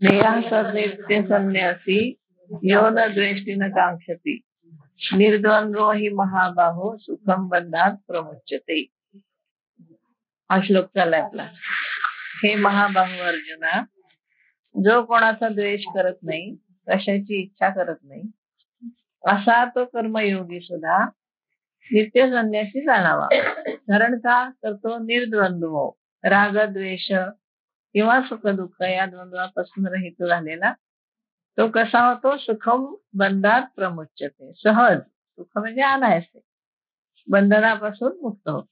नेहासते संन्यासी यो न द्वेष्टी न कांक्षती निर्द्वंद्वो हि महाबाहो सुखम बंधात प्रमुच्यते. हा श्लोक चाललाय आपला. हे महाबाहू अर्जुना, जो कोणाचा द्वेष करत नाही, कशाची इच्छा करत नाही, असा तो कर्मयोगी सुद्धा नित्य संन्यासी जाणावा. कारण का तर तो निर्द्वंद्व, राग द्वेष किंवा सुख दुःख या द्वंद्वापासून रहित झालेला तो कसा होतो? सुखम बंधात प्रमुच्यते. सहज सुख म्हणजे अनायासे बंधनापासून मुक्त होतो.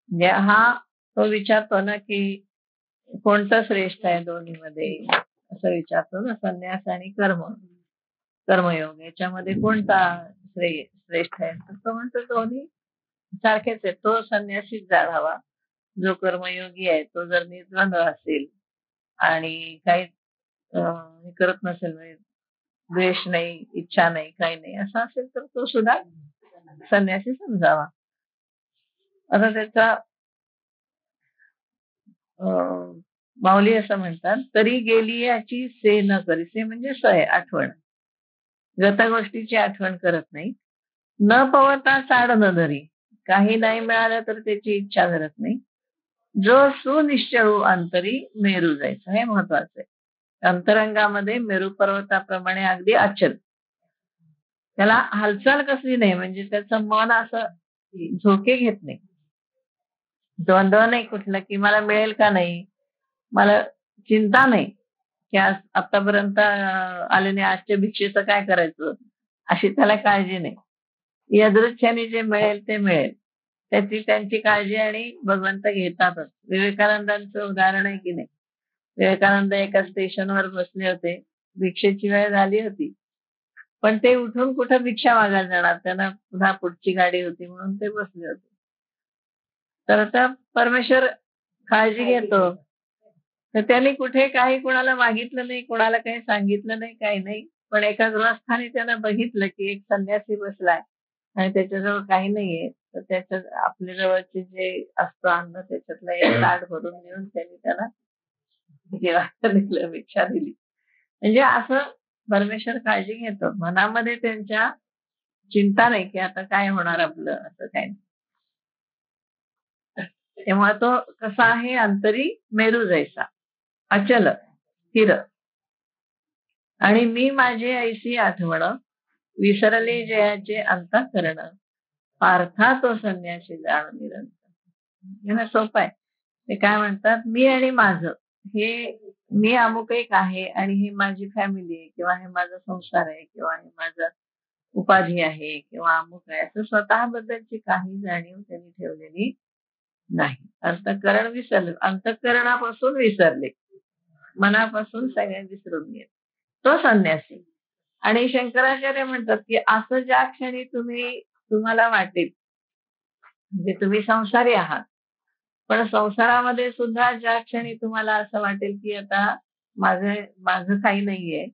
म्हणजे हा तो विचारतो ना की कोणतं श्रेष्ठ आहे दोन्हीमध्ये, असं विचारतो ना. संन्यास आणि कर्मयोग याच्यामध्ये कोणता श्रेष्ठ आहे? तर तो म्हणतो दोन्ही सारखेच आहे. तो संन्यासीच जाणावा जो कर्मयोगी आहे. तो जर निर्द्वंद्व असेल आणि काही हे करत नसेल, म्हणजे द्वेष नाही, इच्छा नाही, काही नाही असं असेल, तर तो सुद्धा संन्यासी समजावा. आता त्याचा माऊली असं म्हणतात, तरी गेली याची से न करी. से म्हणजे सय, आठवण. गत गोष्टीची आठवण करत नाही. न पवता साड न धरी. काही नाही मिळालं तर त्याची इच्छा धरत नाही. जो सुनिश्चळू अंतरी मेरू जायचं, हे महत्वाचं आहे. अंतरंगामध्ये मेरू पर्वताप्रमाणे अगदी अचल. त्याला हालचाल कसली नाही, म्हणजे त्याचं मन असं झोके घेत नाही. द्वंद्व नाही कुठलं, की मला मिळेल का नाही, मला चिंता नाही की आज आतापर्यंत आले नाही, आजच्या भिक्षेचं काय करायचं, अशी त्याला काळजी नाही. यदृच्छेने जे मिळेल ते मिळेल, त्याची त्यांची काळजी आणि भगवंत घेतातच. विवेकानंदांचं उदाहरण आहे की नाही. विवेकानंद एका स्टेशनवर बसले होते, भिक्षेची वेळ झाली होती, पण ते उठून कुठं भिक्षा मागायला जाणार, त्यांना पुन्हा पुढची गाडी होती म्हणून ते बसले होते. तर आता परमेश्वर काळजी घेतो, तर त्यांनी कुठे काही कोणाला मागितलं नाही, कोणाला काही सांगितलं नाही, काही नाही. पण एका गृहस्थाने त्यांना बघितलं की एक संन्यासी बसलाय आणि त्याच्याजवळ काही नाहीये, तर त्याच्या आपल्या जवळचे जे असतं अन्न त्याच्यातलं एक ताट भरून देऊन त्यांनी त्याला जेवायला दिलं, भिक्षा दिली. म्हणजे असं परमेश्वर काळजी घेतो. मनामध्ये त्यांच्या चिंता नाही की आता काय होणार आपलं, असं काही नाही. तेव्हा तो कसा आहे? अंतरी मेरू जैसा, अचल स्थिर. आणि मी माझे ऐसी आठवण विसरले जयाचे अंतःकरण, पार्था तो संन्यासी जाण निरंतर. हे सोपं आहे. ते काय म्हणतात, मी आणि माझं, हे मी अमुक एक आहे आणि ही माझी फॅमिली आहे, किंवा हे माझा संसार आहे, किंवा हे माझं उपाधी आहे, किंवा अमुक आहे, असं स्वतःबद्दलची काही जाणीव त्यांनी ठेवलेली नाही. अंतःकरण विसरले, अंतःकरणापासून विसरले, मनापासून सगळे विसरून गेले, तो संन्यासी. आणि शंकराचार्य म्हणतात की असं ज्या क्षणी तुम्हाला वाटेल, म्हणजे तुम्ही संसारी आहात, पण संसारामध्ये सुद्धा ज्या क्षणी तुम्हाला असं वाटेल की आता माझं काही नाहीये,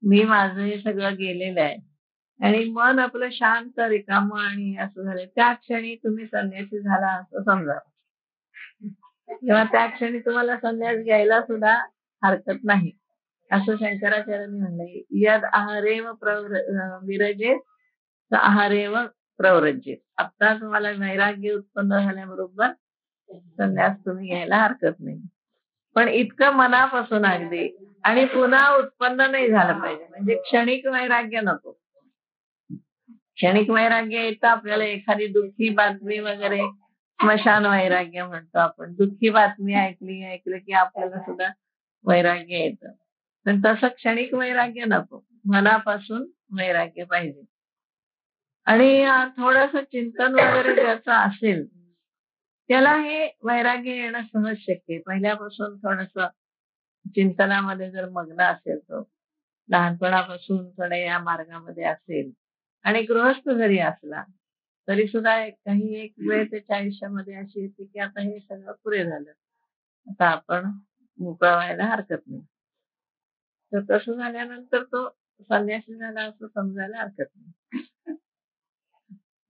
मी माझं हे सगळं गेलेलं आहे आणि मन आपलं शांत रिकामं आणि असं झालं, त्या क्षणी तुम्ही संन्यासी झाला असं समजा. किंवा त्या क्षणी तुम्हाला संन्यास घ्यायला सुद्धा हरकत नाही, असं शंकराचार्यांनी म्हणलंय. यद आहारेव विरजेत आहारेव प्रव्रजेत. आता तुम्हाला वैराग्य उत्पन्न झाल्याबरोबर संन्यास तुम्ही घ्यायला हरकत नाही, पण इतकं मनापासून अगदी. आणि पुन्हा उत्पन्न नाही झालं पाहिजे, म्हणजे क्षणिक वैराग्य नको. क्षणिक वैराग्य येतं आपल्याला, एखादी दुःखी बातमी वगैरे, स्मशान वैराग्य म्हणतो आपण. दुःखी बातमी ऐकलं की आपल्याला सुद्धा वैराग्य येतं. पण तसं क्षणिक वैराग्य नको, मनापासून वैराग्य पाहिजे. आणि थोडस चिंतन वगैरे ज्याचं असेल त्याला हे वैराग्य येणं सहज शक्य आहे. पहिल्यापासून थोडस चिंतनामध्ये जर मग्न असेल, तो लहानपणापासून थोडं या मार्गामध्ये असेल आणि गृहस्थ जरी असला तरी सुद्धा काही एक वेळ त्याच्या आयुष्यामध्ये अशी येते की आता हे सगळं पुरे झालं, आता आपण मोकळा व्हायला हरकत नाही. तर तसं झाल्यानंतर तो संन्यासी झाला असं समजायला हरकत नाही.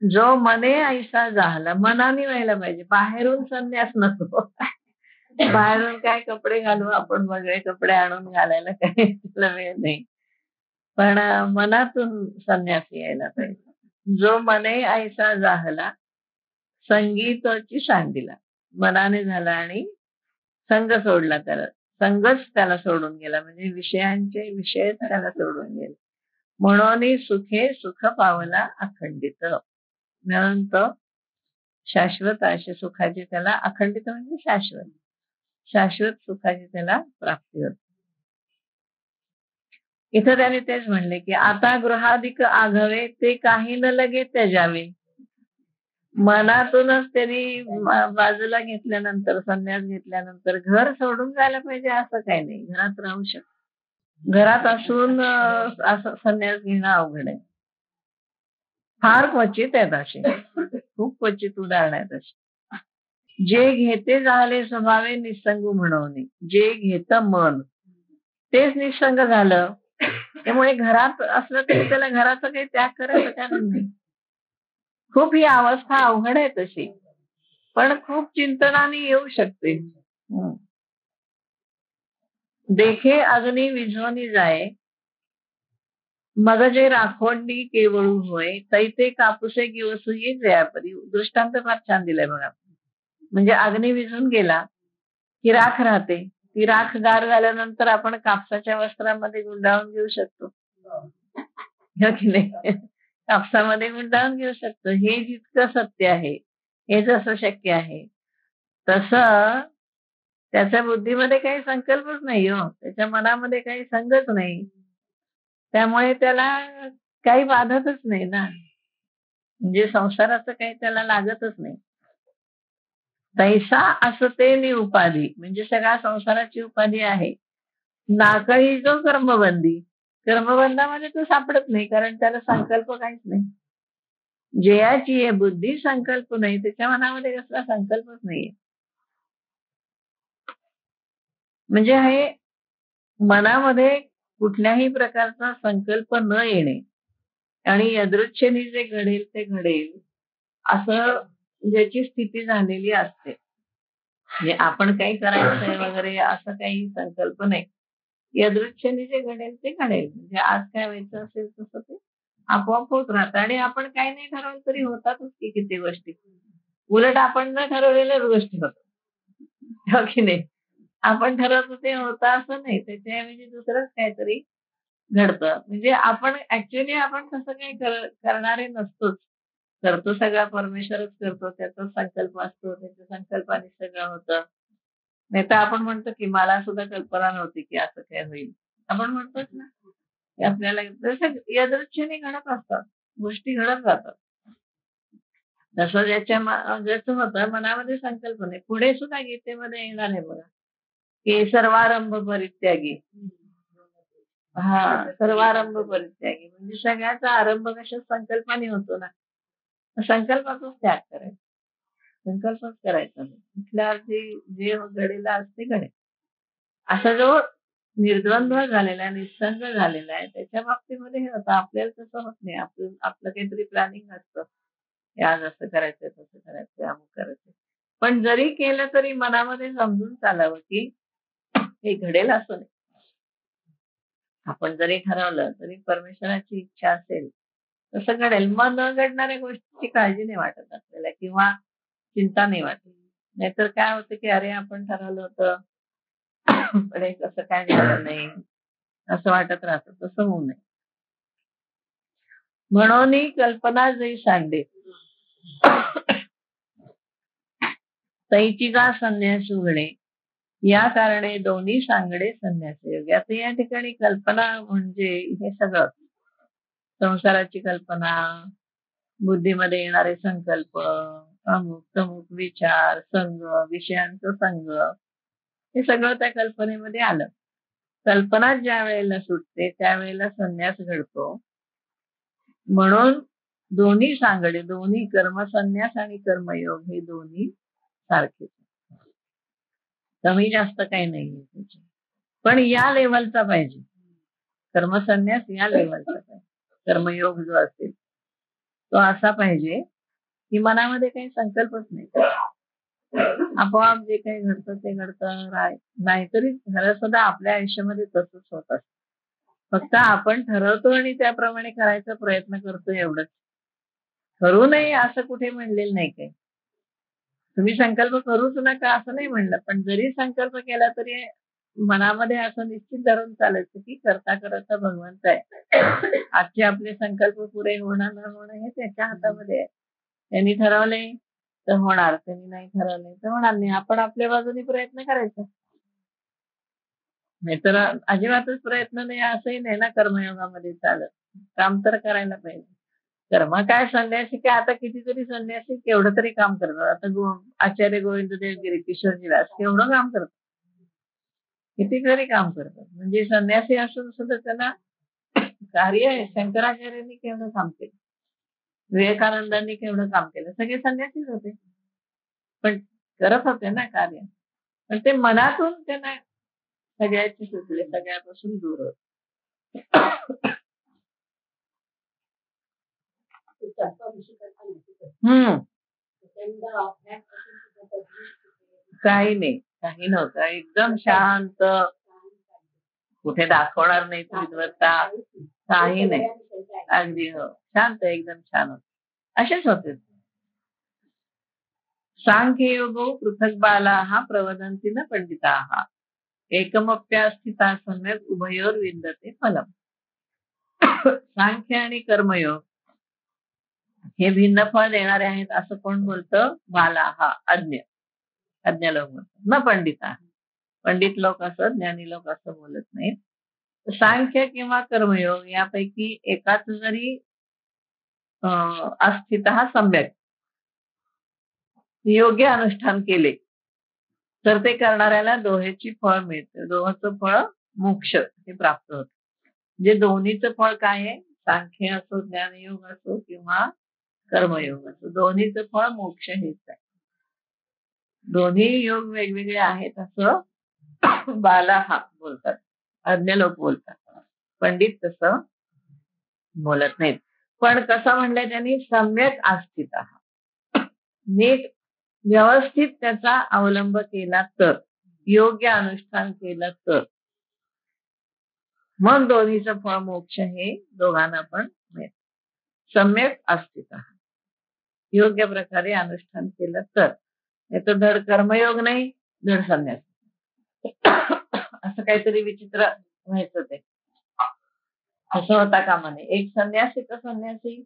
जो मने ऐसा झाला, मनाने व्हायला पाहिजे, बाहेरून संन्यास नको. बाहेरून काय कपडे घालू आपण, वेगळे कपडे आणून घालायला काही त्याला वेळ नाही. पण मनातून संन्यास यायला पाहिजे. जो मने ऐसा जाहला संगीताची सांडिला. मनाने झाला आणि संग सोडला त्याला. संगच त्याला सोडून गेला, म्हणजे विषयांचे विषयच त्याला सोडून गेले. म्हणून सुखे सुख पावला अखंडित. म्हणून तो शाश्वत असे सुखाची त्याला, अखंडित म्हणजे शाश्वत, शाश्वत सुखाची त्याला प्राप्ती होते. इथं त्याने तेच म्हणले की आता गृहाधिक आघावे ते काही न लगे त्याजावे. मनातूनच त्यांनी बाजूला घेतल्यानंतर, संन्यास घेतल्यानंतर घर सोडून जायला पाहिजे असं काही नाही. घरात राहू शकतो. घरात असून असं संन्यास घेणं अवघड आहे. फार क्वचित आहेत असे, खूप क्वचित उदाहरण आहेत असे. जे घेते झाले स्वभावे निसंग म्हणवणे. जे घेत मन तेच निसंग झालं. त्यामुळे घरात असलं तरी त्याला घराचा काही त्याग करायचं कारण नाही. खूप ही अवस्था अवघड आहे तशी, पण खूप चिंतनाने येऊ शकते. देखे अग्नी विझवणी जाय मग जे राखोंडी केवळू होय तैते कापुसे गिवसुये जयापरी. दृष्टांत फार छान दिलाय बघा. म्हणजे अग्नी विझून गेला की राख राहते. ती राख गार झाल्यानंतर आपण कापसाच्या वस्त्रामध्ये गुंडाळून घेऊ शकतो, हो की नाही? कापसामध्ये गुंडाळून घेऊ शकतो. हे जितकं सत्य आहे, हे जसं शक्य आहे, तसं त्याच्या बुद्धीमध्ये काही संकल्पच नाही हो, त्याच्या मनामध्ये काही संगच नाही. त्यामुळे त्याला काही बाधतच नाही ना, म्हणजे संसाराचं काही त्याला लागतच नाही. तैसा असते नि उपाधी, म्हणजे सगळ्या संसाराची उपाधी आहे. नाकळी जो कर्मबंदी, कर्मबंधामध्ये तो सापडत नाही, कारण त्याला संकल्प काहीच नाही. जयाची आहे बुद्धी संकल्प नाही, त्याच्या मनामध्ये कसला संकल्पच नाहीये. म्हणजे हे मनामध्ये कुठल्याही प्रकारचा संकल्प न येणे आणि यदृच्छेने जे घडेल ते घडेल असं ज्याची स्थिती झालेली असते. म्हणजे आपण काही करायचंय वगैरे असं काही संकल्प नाही. यदृच्छेने जे घडेल ते घडेल. म्हणजे आज काय व्हायचं असेल तसं ते आपोआप होत राहतं. आणि आपण काही नाही ठरवलं तरी होतातच की किती गोष्टी. उलट आपण न ठरवलेल्याच गोष्टी होतात, हो की नाही? आपण ठरवतो ते होतं असं नाही, त्याच्याऐवजी दुसरंच काहीतरी घडतं. म्हणजे आपण ऍक्च्युअली आपण तसं काही करणारे नसतोच. करतो सगळा परमेश्वरच करतो, त्याचा संकल्प असतो, त्याच्या संकल्पाने सगळं होतं. नाही तर आपण म्हणतो की मला सुद्धा कल्पना नव्हती की असं काय होईल, आपण म्हणतोच ना. की आपल्याला जसं यादृच्छेने घडत असतात गोष्टी, घडत जातात. तसं ज्याचं होतं मनामध्ये संकल्प नाही. पुढे सुद्धा गीतेमध्ये येणार आहे बघा, की सर्वारंभ परित्यागी. हा, सर्वारंभ परित्यागी म्हणजे सगळ्याचा आरंभ कशा संकल्पाने होतो ना. संकल्पाचाच त्याग करायचा, संकल्पच करायचा नाही. कुठल्या जे घडेला असते घडे. असा जो निर्द्वंद्व झालेला आहे, निसंग झालेला आहे, त्याच्या बाबतीमध्ये हे होतं. आपल्याला तसं होत नाही. आपलं काहीतरी प्लॅनिंग असतं, की आज असं करायचंय, तसं करायचंय, अमुक करायचंय. पण जरी केलं तरी मनामध्ये समजून चालावं की हे घडेल असं नाही. आपण जरी ठरवलं तरी परमेश्वराची इच्छा असेल तसं घडेल. मग न घडणाऱ्या गोष्टीची काळजी नाही वाटत आपल्याला किंवा चिंता नाही वाटत. नाहीतर काय होतं की अरे आपण ठरवलं होतं पण हे कसं काय झालं नाही, असं वाटत राहतं. तसं होऊ नये म्हणून कल्पना जै सांडे तैची का संन्यास उघडे. या कारणे दोन्ही सांगडे संन्यास योग्य. आता या ठिकाणी कल्पना म्हणजे हे सगळं, संसाराची कल्पना, बुद्धीमध्ये येणारे संकल्प, अमुक तमुक विचार, संग, विषयांचा संग, हे सगळं त्या कल्पनेमध्ये आलं. कल्पना ज्या वेळेला सुटते त्यावेळेला संन्यास घडतो. म्हणून दोन्ही सांगडे, दोन्ही कर्मसन्यास आणि कर्मयोग हे दोन्ही सारखेच, कमी जास्त काही नाहीये त्याचे. पण या लेवलचा पाहिजे कर्मसन्यास, या लेवलचा पाहिजे. कर्मयोग जो असेल तो असा पाहिजे की मनामध्ये काही संकल्पच नाही. आपोआप जे काही घडतं ते घडतं. नाहीतरी खरं सुद्धा आपल्या आयुष्यामध्ये तसंच होत असतं. फक्त आपण ठरवतो आणि त्याप्रमाणे करायचा प्रयत्न करतो एवढंच. करू नये असं कुठे म्हणलेलं नाही काही. तुम्ही संकल्प करूच नका असं नाही म्हणलं. पण जरी संकल्प केला तरी मनामध्ये असं निश्चित धरून चालायचं, की करता करता भगवंत आहे. आजचे आपले संकल्प पुरे होणं न होणं हे त्याच्या हातामध्ये आहे. त्यांनी ठरवलंय तर होणार. त्यांनी नाही ठरवलंय तर होणार नाही. आपण आपल्या बाजूने प्रयत्न करायचा. नाहीतर अजिबातच प्रयत्न नाही असंही नाही ना कर्मयोगामध्ये चालत. काम तर करायला पाहिजे. कर्म काय संन्यासी काय आता कितीतरी संन्यासी केवढं तरी काम करतात. आता आचार्य गोविंददेव गिरी, किशोरजी व्यास केवढं काम करतात. कितीतरी काम करतात. म्हणजे संन्यासी असून सुद्धा त्यांना कार्य आहे. शंकराचार्यांनी केवढं काम केलं. विवेकानंदांनी केवढं काम केलं. सगळे संन्यासीच होते. पण करत होते ना कार्य. पण ते मनातून त्यांना सगळ्याचे सुटले, सगळ्यापासून दूर होते. हम्म. काही नाही. काही नव्हतं. एकदम शांत. कुठे दाखवणार नाही विद्वत्ता. काही नाही. अगदी हो. शांत एकदम छान होत. असेच होते. सांख्ययोगो पृथक बालाः प्रवदन्ति न पंडिताः एकमप्यास्थिता सम्यक उभयोर विंदते फलम. सांख्य आणि कर्मयोग हे भिन्न फळ देणारे आहेत असं कोण बोलतं? बालाः अज्ञ लोक बोलतात न पंडिता. पंडित लोक असं ज्ञानी लोक असं बोलत नाहीत. सांख्य किंवा कर्मयोग यापैकी एकाच जरी अस्थित सम्यक योग्य अनुष्ठान केले तर ते करणाऱ्याला दोहेची फळ मिळते. दोहचं फळ मोक्ष हे प्राप्त होत. म्हणजे दोन्हीचं फळ काय आहे? सांख्य असो, ज्ञानयोग असो किंवा कर्मयोग असो, दोन्हीचं फळ मोक्ष हेच आहे. दोन्ही योग वेगवेगळे आहेत असं बालाः बोलतात. अज्ञ लोक बोलतात. पंडित तसं बोलत नाहीत. पण कसं म्हणलंय त्यांनी? सम्यक आस्थिता. नीट व्यवस्थित त्याचा अवलंब केला तर, योग्य अनुष्ठान केलं तर मग दोन्हीचं फळ मोक्ष हे दोघांना पण मिळेल. सम्यक अस्थिता. योग्य प्रकारे अनुष्ठान केलं तर. नाही तर धड कर्मयोग नाही, धड संन्यास. असं काहीतरी विचित्र व्हायचं ते. असं होता कामा नये. एक संन्यासी तर संन्यासी,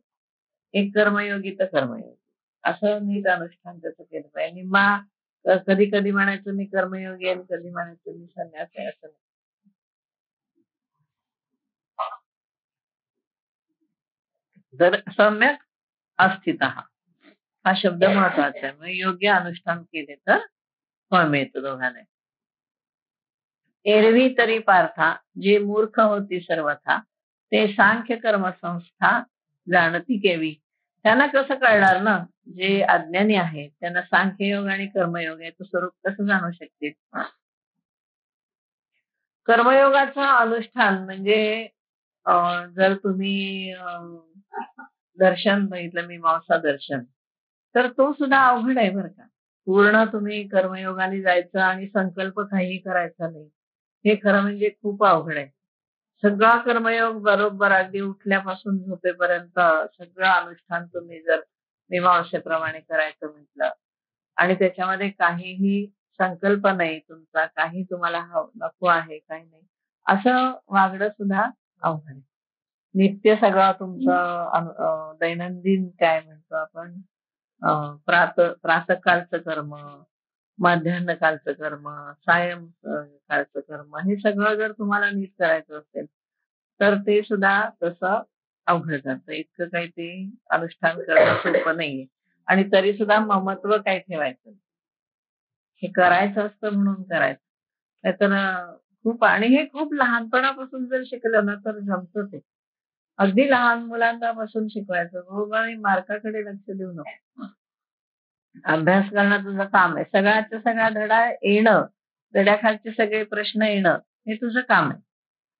एक कर्मयोगी तर कर्मयोगी. असं नीट अनुष्ठान त्याचं केलं पाहिजे. आणि कधी कधी म्हणायचं मी कर्मयोगी आहे, कधी म्हणायचं मी संन्यास आहे, असं नाही. तर सम्यक अस्थिता हा शब्द महत्वाचा आहे. म्हणजे योग्य अनुष्ठान केले तर फळ मिळतं दोघांना. एरवी तरी पार्था जे मूर्ख होती सर्वथा ते सांख्य कर्म संस्था जाणती केवी. त्यांना कसं कळणार ना? जे अज्ञानी आहेत त्यांना सांख्ययोग आणि कर्मयोग याचं स्वरूप कसं जाणू शकतील? कर्मयोगाचं अनुष्ठान म्हणजे जर तुम्ही दर्शन बघितलं, मीमांसा दर्शन, तर तो सुद्धा अवघड आहे बरं का. पूर्ण तुम्ही कर्मयोगाने जायचं आणि संकल्प काही करायचा नाही, हे खरं म्हणजे खूप अवघड आहे. सगळा कर्मयोग बरोबर अगदी उठल्यापासून झोपेपर्यंत सगळं अनुष्ठान तुम्ही जर मीमांसेप्रमाणे करायचं म्हटलं आणि त्याच्यामध्ये काहीही संकल्प नाही तुमचा, काही तुम्हाला नको आहे, काही नाही, असं वागणं सुद्धा अवघड आहे. नित्य सगळं तुमचं दैनंदिन काय म्हणतो आपण, प्रातःकाळचं कर्म, माध्यान्ह कालचं कर्म, कालचं कर्म, हे सगळं जर तुम्हाला नीट करायचं असेल तर ते सुद्धा तसं अवघड जातं. इतकं काही ते अनुष्ठान करणं सोपं नाहीये. आणि तरी सुद्धा ममत्व काय ठेवायचं, हे करायचं असतं म्हणून करायचं. नाहीतर खूप, आणि हे खूप लहानपणापासून जर शिकलं ना तर जमतं ते. अगदी लहान मुलांपासून शिकवायचं. हो बाई मार्काकडे लक्ष देऊ नको. अभ्यास करणं तुझं काम आहे. सगळ्याचा सगळा धडा येणं, धड्याखालचे सगळे प्रश्न येणं हे तुझं काम आहे.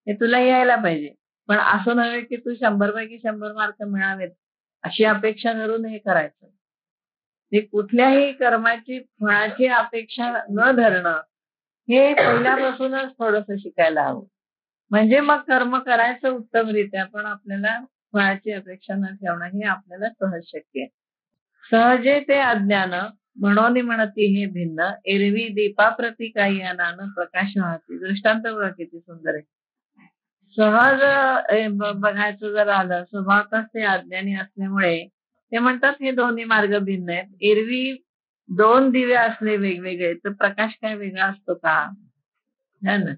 हे तुला यायला पाहिजे. पण असं नव्हे की तू 100 पैकी 100 मार्क मिळावेत अशी अपेक्षा धरून हे करायचं. ते कुठल्याही कर्माची फळाची अपेक्षा न धरणं हे पहिल्यापासूनच थोडंसं शिकायला हवं. म्हणजे मग कर्म करायचं उत्तमरित्या, पण आपल्याला फळाची अपेक्षा न ठेवणं हे आपल्याला सहज शक्य आहे. सहजे ते अज्ञान म्हणून म्हणती हे भिन्न, एरवी दीपाप्रती काही अनान प्रकाश वाहती. दृष्टांत बघा किती सुंदर आहे. सहज बघायचं जर आलं, स्वभावतःच ते अज्ञानी असल्यामुळे ते म्हणतात हे दोन्ही मार्ग भिन्न आहेत. एरवी दोन दिवे असले वेगवेगळे तर प्रकाश काय वेगळा असतो का? है ना.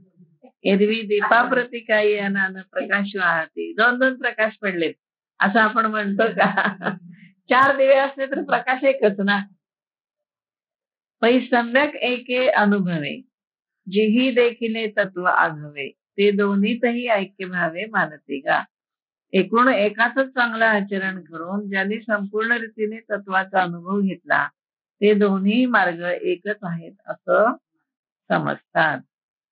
एरवी दीपाप्रती काही अनान प्रकाश वाहते. दोन दोन प्रकाश पडलेत असं आपण म्हणतो का? चार दिवे असले तर प्रकाश एकच ना. पै सम्यक एके अनुभवे, जेही देखिले तत्व आघवे, ते दोन्हीतही ऐक्य भावे मानते गा. एकूण एकाच चांगलं आचरण करून ज्यांनी संपूर्ण रीतीने तत्वाचा अनुभव घेतला ते दोन्ही मार्ग एकच आहेत असं समजतात.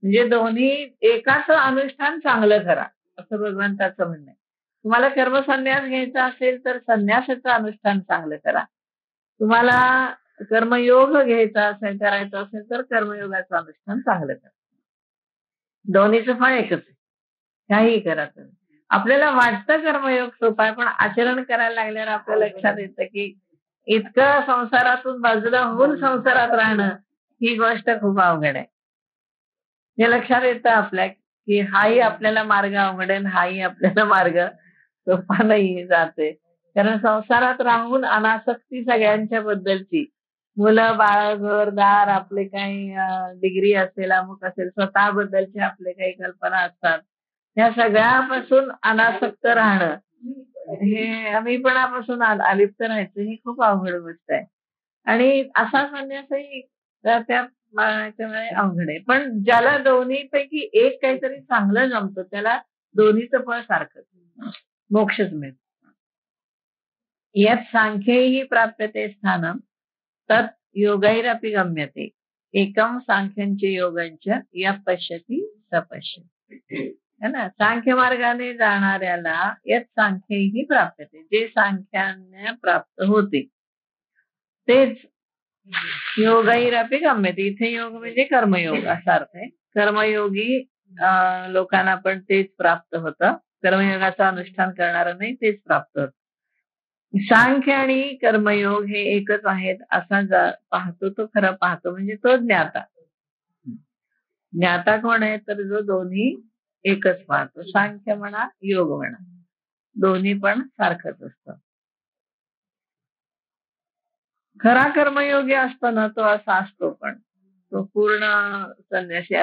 म्हणजे दोन्ही एकाच अनुष्ठान चांगलं करा असं भगवंताचं म्हणणं आहे. तुम्हाला कर्मसन्यास घ्यायचा असेल तर संन्यासाचं अनुष्ठान चांगलं करा. तुम्हाला कर्मयोग घ्यायचा असेल, करायचा असेल तर कर्मयोगाचं अनुष्ठान चांगलं करा. दोन्हीचं फळ एकच आहे. काहीही करा तुम्ही. आपल्याला वाटतं कर्मयोग सोपा आहे, पण आचरण करायला लागल्यावर आपल्या लक्षात येतं की इतकं संसारातून बाजूला होऊन संसारात राहणं ही गोष्ट खूप अवघड आहे. हे लक्षात येतं आपल्या की हाही आपल्याला मार्ग अवघड आहे, हाही आपल्याला मार्ग सोपा नाही जाते. कारण संसारात राहून अनासक्ती सगळ्यांच्या बद्दलची, मुलं बाळ घरदार आपले काही डिग्री असेल अमुक असेल, स्वतःबद्दलचे आपले काही कल्पना असतात, या सगळ्यापासून अनासक्त राहणं, हे अमीपणापासून अलिप्त राहायचं ही खूप अवघड गोष्ट आहे. आणि असा संन्यासही त्या मानाच्यामुळे अवघड आहे. पण ज्याला दोन्हीपैकी एक काहीतरी चांगलं जमतं त्याला दोन्हीचं फळ सारखं मोक्षच मिळतो. यत् सांख्यैः प्राप्यते स्थानं तत् योगैरपि गम्यते, एकम सांख्यंच योगंच यः पश्यति स पश्यति. है ना. सांख्य मार्गाने जाणाऱ्याला यत् सांख्यैः प्राप्यते, जे सांख्याने प्राप्त होते तेच योगैरपि गम्यते. इथे योग म्हणजे कर्मयोग असा अर्थ आहे. कर्मयोगी लोकांना पण तेच प्राप्त होतं. कर्मयोगाचं अनुष्ठान करणारा नाही तेच प्राप्त होतं. सांख्य आणि कर्मयोग हे एकच आहेत असा पाहतो तो खरं पाहतो म्हणजे तो ज्ञाता. ज्ञाता कोण आहे तर जो दोन्ही एकच पाहतो. सांख्य म्हणा योग म्हणा दोन्ही पण सारखंच असतं. खरा कर्मयोगी असतो ना तो असा असतो, पण तो पूर्ण संन्यासी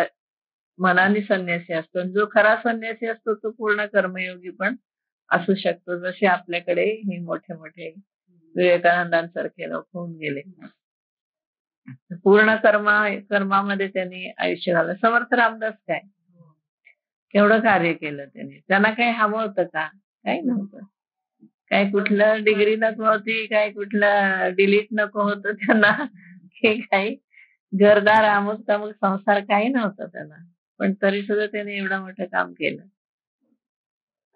मनाने संन्यासी असतो. जो खरा संन्यासी असतो तो पूर्ण कर्मयोगी पण असू शकतो. जसे आपल्याकडे हे मोठे मोठे विवेकानंदांसारखे लोक होऊन गेले, पूर्ण कर्मामध्ये त्यांनी आयुष्य घालवलं. समर्थ रामदास काय केवढं कार्य केलं त्यांनी. त्यांना काही हवं होतं का? काही नव्हतं. काय कुठलं डिग्री नको होती, काय कुठलं डिलीट नको होतं त्यांना, हे काही घरदार अमुक तमुक संसार काही नव्हतं त्यांना, पण तरी सुद्धा त्याने एवढं मोठं काम केलं.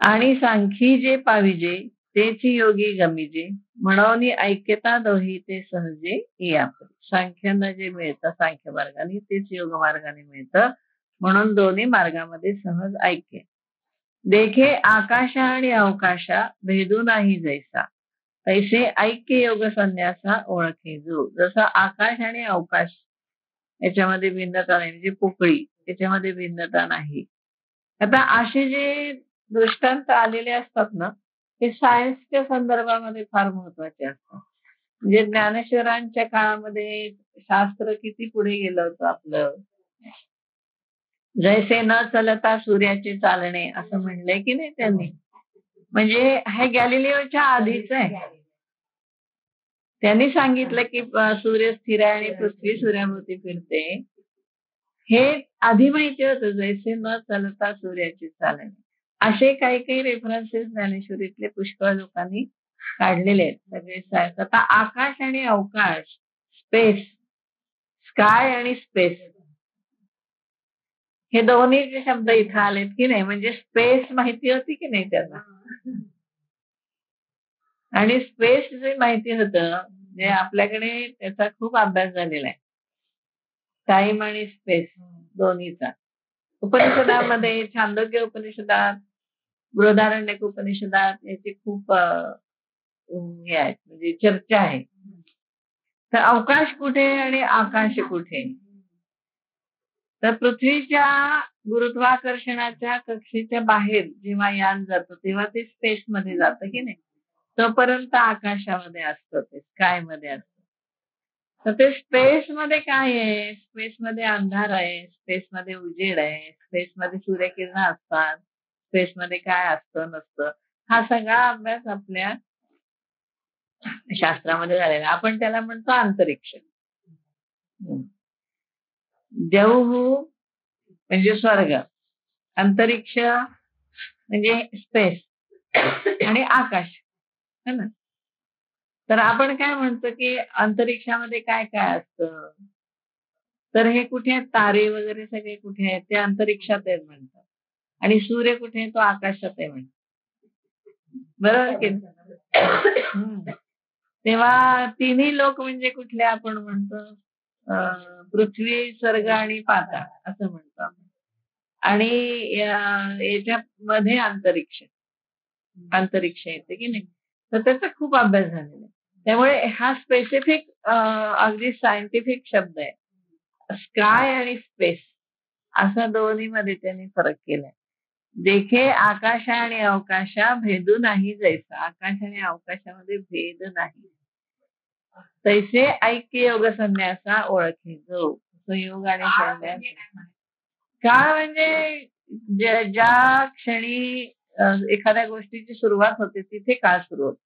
आणि सांखी जे पाविजे तेची योगी गमिजे, म्हणून ऐक्यता दोही ते सहजे या. सांख्यांना जे मिळतं सांख्य मार्गाने तेच योग मार्गाने मिळतं, म्हणून दोन्ही मार्गामध्ये सहज ऐक्य. देखे आकाशा आणि अवकाशा भेदू नाही जैसा, तैसे ऐक्य योग संन्यासा ओळखे जो. जसं आकाश आणि अवकाश याच्यामध्ये भिन्नता नाही, म्हणजे पोकळी याच्यामध्ये भिन्नता नाही. आता असे जे दृष्टांत आलेले असतात ना ते सायन्सच्या संदर्भामध्ये फार महत्वाचे असतात. म्हणजे ज्ञानेश्वरांच्या काळामध्ये शास्त्र किती पुढे गेलं होतं आपलं. जैसे न चलता सूर्याचे चालणे असं म्हणलंय की नाही त्यांनी. म्हणजे हे गॅलिलिओच्या आधीच आहे. त्यांनी सांगितलं की सूर्य स्थिर आहे आणि पृथ्वी सूर्याभोवती फिरते. हे आधी माहिती होतं. जैसे न चलता सूर्याचे चालणे असे काही काही रेफरन्सेस ज्ञानेश्वरीतले पुष्कळ लोकांनी काढलेले आहेत. सगळे आता आकाश आणि अवकाश, स्पेस, स्काय आणि स्पेस हे दोन्ही जे शब्द इथं आलेत की नाही, म्हणजे स्पेस माहिती होती की नाही त्यांना, आणि स्पेस जे माहिती होतं म्हणजे आपल्याकडे त्याचा खूप अभ्यास झालेला आहे. टाइम आणि स्पेस दोन्हीचा. उपनिषदामध्ये, छांदोग्य उपनिषदात, बृहदारण्यक उपनिषदात याची खूप हे आहेत, म्हणजे चर्चा आहे. तर अवकाश कुठे आणि आकाश कुठे? तर पृथ्वीच्या गुरुत्वाकर्षणाच्या कक्षेच्या बाहेर जेव्हा यान जातं तेव्हा ते स्पेस मध्ये जातं की नाही, तोपर्यंत आकाशामध्ये असतं, ते स्काय मध्ये असतं. तर ते स्पेस मध्ये काय आहे? स्पेस मध्ये अंधार आहे, स्पेस मध्ये उजेड आहे, स्पेस मध्ये सूर्यकिरण असतात, स्पेस मध्ये काय असतं नसतं, हा सगळा अभ्यास आपल्या शास्त्रामध्ये झालेला. आपण त्याला म्हणतो अंतरिक्ष. देवहू म्हणजे स्वर्ग, अंतरिक्ष म्हणजे स्पेस आणि आकाश, है ना. तर आपण काय म्हणतो की अंतरिक्षामध्ये काय काय असतं, तर हे कुठे आहेत, तारे वगैरे सगळे कुठे आहेत, ते अंतरिक्षात आहेत म्हणतात. आणि सूर्य कुठे आहे, तो आकाशात आहे म्हणतात. बरोबर की तेव्हा तिन्ही लोक म्हणजे कुठले आपण म्हणतो, पृथ्वी, स्वर्ग आणि पाताळ असं म्हणतो आपण. आणि याच्यामध्ये अंतरिक्ष येते की नाही. तर त्याचा खूप अभ्यास झालेला आहे. त्यामुळे हा स्पेसिफिक अगदी सायंटिफिक शब्द आहे. स्काय आणि स्पेस असा दोन्ही मध्ये त्यांनी फरक केलाय. देखे आकाशा आणि अवकाशा भेदू नाही जैसा, आकाश आणि अवकाशामध्ये भेद नाही. तैसे ऐक्य योग संन्यासा ओळखे जो, योग आणि संन्यास. काळ म्हणजे ज्या क्षणी एखाद्या गोष्टीची सुरुवात होते तिथे काळ सुरू होतो,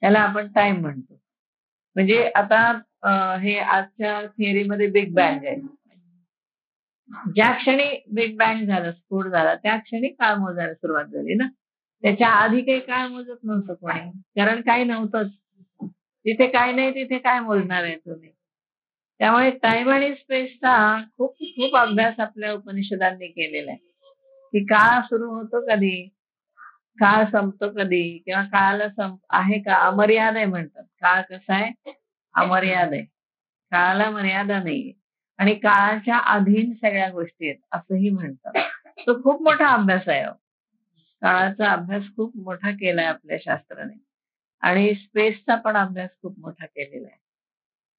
त्याला आपण टाइम म्हणतो. म्हणजे आता हे आजच्या थिअरीमध्ये बिग बँग आहे. ज्या क्षणी बिग बँग झालं, स्फोट झाला, त्या क्षणी काळ मोजायला सुरुवात झाली ना. त्याच्या आधी काही काळ मोजत नव्हतं कोणी, कारण काही नव्हतंच. जिथे काय नाही तिथे काय मोजणार आहे तुम्ही. त्यामुळे टाइम आणि स्पेसचा खूप खूप अभ्यास आपल्या उपनिषदांनी केलेला आहे, की काळ सुरू होतो कधी, काळ संपतो कधी, किंवा काळाला आहे का, अमर्याद आहे म्हणतात. काळ कसा आहे, अमर्याद आहे, काळाला मर्यादा नाहीये, आणि काळाच्या अधीन सगळ्या गोष्टी आहेत असंही म्हणतात. तो खूप मोठा अभ्यास आहे. काळाचा अभ्यास खूप मोठा केलाय आपल्या शास्त्राने, आणि स्पेसचा पण अभ्यास खूप मोठा केलेला आहे.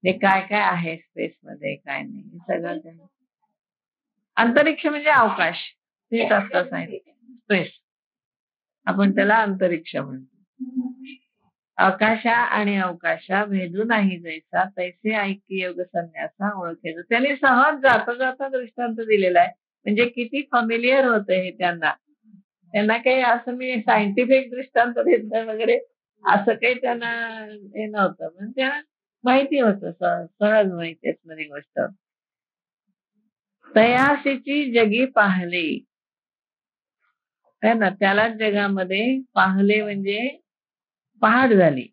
हे काय काय आहे स्पेस मध्ये, काय नाही, सगळं. अंतरिक्ष म्हणजे अवकाश, तेच असतं स्पेस, आपण त्याला अंतरिक्ष म्हणतो. आकाशा आणि अवकाशा भेदू नाही जैसा, तैसे ऐक्य योग संन्यासा ओळखेल. त्यांनी सहज जाता जाता दृष्टांत दिलेला आहे, म्हणजे किती फॅमिलियर होतं हे त्यांना. त्यांना काही असं मी सायंटिफिक दृष्टांत देतोय वगैरे असं काही त्यांना हे नव्हतं, पण त्यांना माहिती होतं, सहज माहिती असणारी गोष्ट. तयासीची जगी पाहले, है ना, त्याला जगामध्ये पाहले म्हणजे पहाट झाली,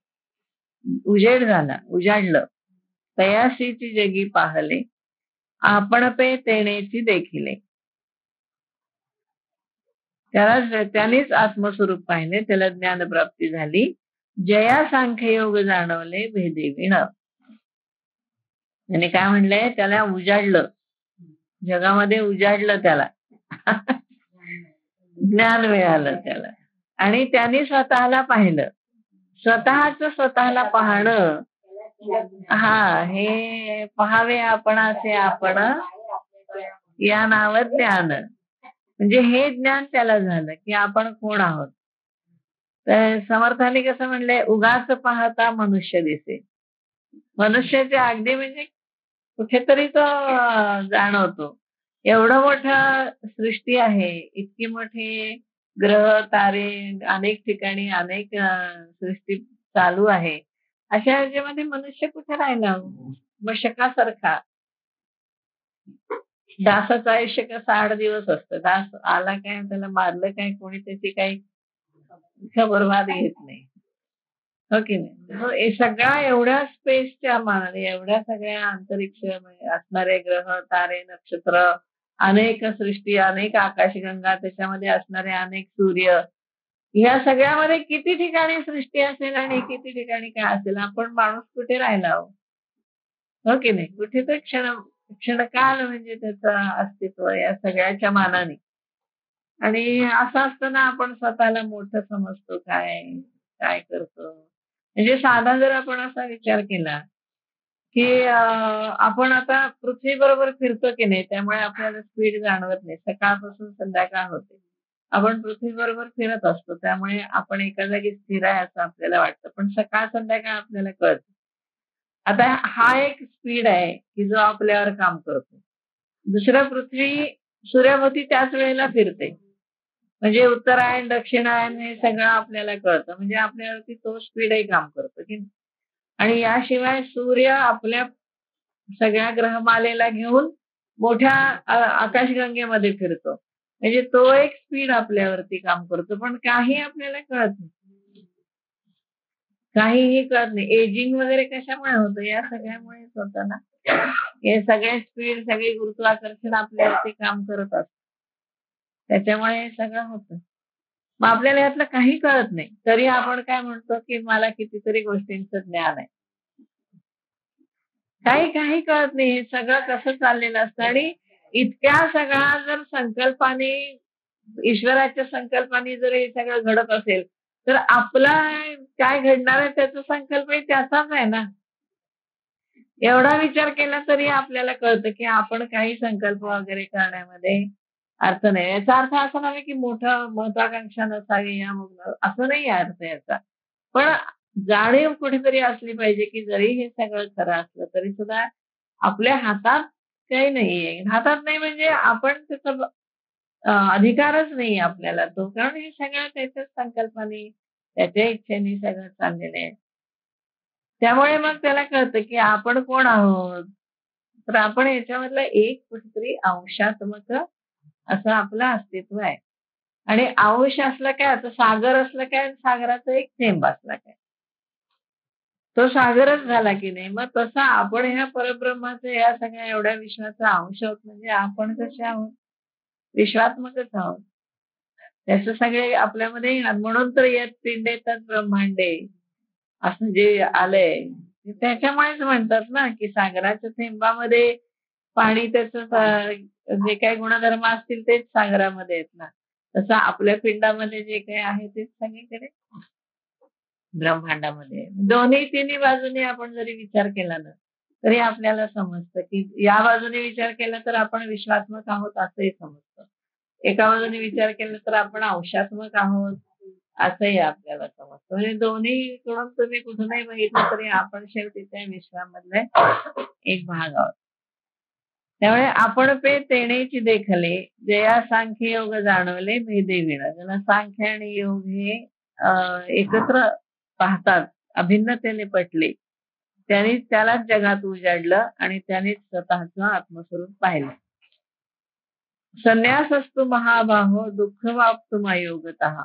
उजेड झाला, उजाडलं. तयासीची जगी पाहले, आपण पे तेनेची देखिले. त्यानेच आत्मस्वरूप पाहिले, त्याला ज्ञानप्राप्ती झाली. जया सांख्ययोग जाणवले भेदे विण. त्याने काय म्हणलंय, त्याला उजाडलं, जगामध्ये उजाडलं त्याला. ज्ञान मिळालं त्याला, आणि त्याने स्वतःला पाहिलं. स्वतःला पाहणं, हा, हे पहावे आपण असे आपण, या नाव ज्ञान. म्हणजे हे ज्ञान त्याला झालं की आपण कोण आहोत. तर समर्थाने कसं म्हणलंय, उगाच पाहता मनुष्य दिसे. मनुष्याचे अगदी म्हणजे कुठेतरी तो जाणवतो. एवढं मोठं सृष्टी आहे, इतकी मोठी ग्रह तारे, अनेक ठिकाणी अनेक सृष्टी चालू आहे. अशा ह्याच्यामध्ये मनुष्य कुठे राहिला, मशकासारखा. दासाचं आयुष्य कसं 8 दिवस असतं. दास आला काय, त्याला मारलं काय कोणी, त्याची काही खबरवाद येत नाही, हो की नाही. हे सगळ्या एवढ्या स्पेसच्या मानाने, एवढ्या सगळ्या अंतरिक्ष असणारे ग्रह तारे नक्षत्र, अनेक सृष्टी, अनेक आकाशगंगा, त्याच्यामध्ये असणारे अनेक सूर्य, ह्या सगळ्यामध्ये किती ठिकाणी सृष्टी असेल आणि किती ठिकाणी काय असेल, आपण माणूस कुठे राहिला हो? हो की नाही? कुठे तर क्षणकाल म्हणजे त्याचं अस्तित्व या सगळ्याच्या मानाने. आणि असं असताना आपण स्वतःला मोठं समजतो काय, काय करतो? म्हणजे साधा जर आपण असा विचार केला, की आपण आता पृथ्वीबरोबर फिरतो की नाही, त्यामुळे आपल्याला स्पीड जाणवत नाही. सकाळपासून संध्याकाळ होते. आपण पृथ्वीबरोबर फिरत असतो, त्यामुळे आपण एका जागी स्थिर आहे असं आपल्याला वाटतं. पण सकाळ संध्याकाळ आपल्याला कळतं. आता हा एक स्पीड आहे, की जो आपल्यावर काम करतो. दुसरं पृथ्वी सूर्याभोवती त्याच वेळेला फिरते. म्हणजे उत्तरायण, दक्षिणायन हे सगळं आपल्याला कळतं. म्हणजे आपल्यावरती तो स्पीडही काम करतो, की नाही? आणि याशिवाय सूर्य आपल्या सगळ्या ग्रहमालेला घेऊन मोठ्या आकाशगंगेमध्ये फिरतो. म्हणजे तो एक स्पीड आपल्यावरती काम करतो. पण काही आपल्याला कळत नाही. काहीही कळत नाही. एजिंग वगैरे कशामुळे होतं? या सगळ्यामुळेच होतं ना. हे सगळे स्पीड, सगळे गुरुत्वाकर्षण आपल्यावरती काम करत असतं. त्याच्यामुळे हे सगळं होतं. मग आपल्याला यातलं काही कळत नाही. तरी आपण काय म्हणतो, की मला कितीतरी गोष्टींचं ज्ञान आहे. काही काही कळत नाही. हे सगळं कसं चाललेलं असतं आणि इतक्या सगळ्या जर संकल्पाने, ईश्वराच्या संकल्पाने जर हे सगळं घडत असेल, तर आपला काय घडणार आहे त्याचा संकल्पही त्याचाच आहे ना. एवढा विचार केला तरी आपल्याला कळतं, की आपण काही संकल्प वगैरे करण्यामध्ये अर्थ नाही. याचा अर्थ असा नव्हे, की मोठं महत्वाकांक्षा नसावी या मग असं नाही आहे अर्थ याचा. पण जाणीव कुठेतरी असली पाहिजे, की जरी हे सगळं खरं असलं तरी सुद्धा आपल्या हातात काही नाहीये. हातात नाही म्हणजे आपण त्याचा अधिकारच नाहीये आपल्याला तो. कारण हे सगळं त्याच्याच संकल्पाने, त्याच्या इच्छेने सगळं चाललेलं आहे. त्यामुळे मग त्याला कळतं, की आपण कोण आहोत? तर आपण याच्यामधला एक कुठेतरी अंशात्मक असं आपलं अस्तित्व आहे. आणि अंश असलं काय, आता सागर असलं काय, सागराचा एक थेंब असला काय. तो सागरच झाला की नाही. मग तसं आपण ह्या परब्रह्माचं या सगळ्या एवढ्या विश्वाचा अंश आहोत म्हणजे आपण कसे आहोत? विश्वात्मकच आहोत. त्याचे सगळे आपल्यामध्ये येणार. म्हणून तर येत पिंडे तत् ब्रह्मांडे असं जे आलंय, ते त्याच्यामुळेच म्हणतात ना, की सागराच्या थेंबामध्ये पाणी त्याचं जे काही गुणधर्म असतील तेच सागरामध्ये आहेत ना. तसं आपल्या पिंडामध्ये जे काही आहे तेच सगळीकडे ब्रह्मांडामध्ये आहे. दोन्ही तिन्ही बाजूने आपण जरी विचार केला ना, तरी आपल्याला समजतं, की या बाजूने विचार केला तर आपण विश्वात्मक आहोत असंही समजतं. एका बाजूने विचार केला तर आपण अंशात्मक आहोत, असंही आपल्याला समजतं. म्हणजे दोन्हीकडून तुम्ही कुठूनही बघितलं तरी आपण शेवटी त्या विश्वामधले एक भाग आहोत. त्यामुळे आपण पे तेणेची देखले, जया सांख्य योग जाणवले भेदे विण. त्याला सांख्य आणि योग हे एकत्र पाहतात, अभिन्नतेने पटले. त्यांनीच त्यालाच जगात उजाडलं आणि त्यानेच स्वतःचं आत्मस्वरूप पाहिलं. संन्यासस्तु महाबाहो दुःखवाप्तुम अयोगतः.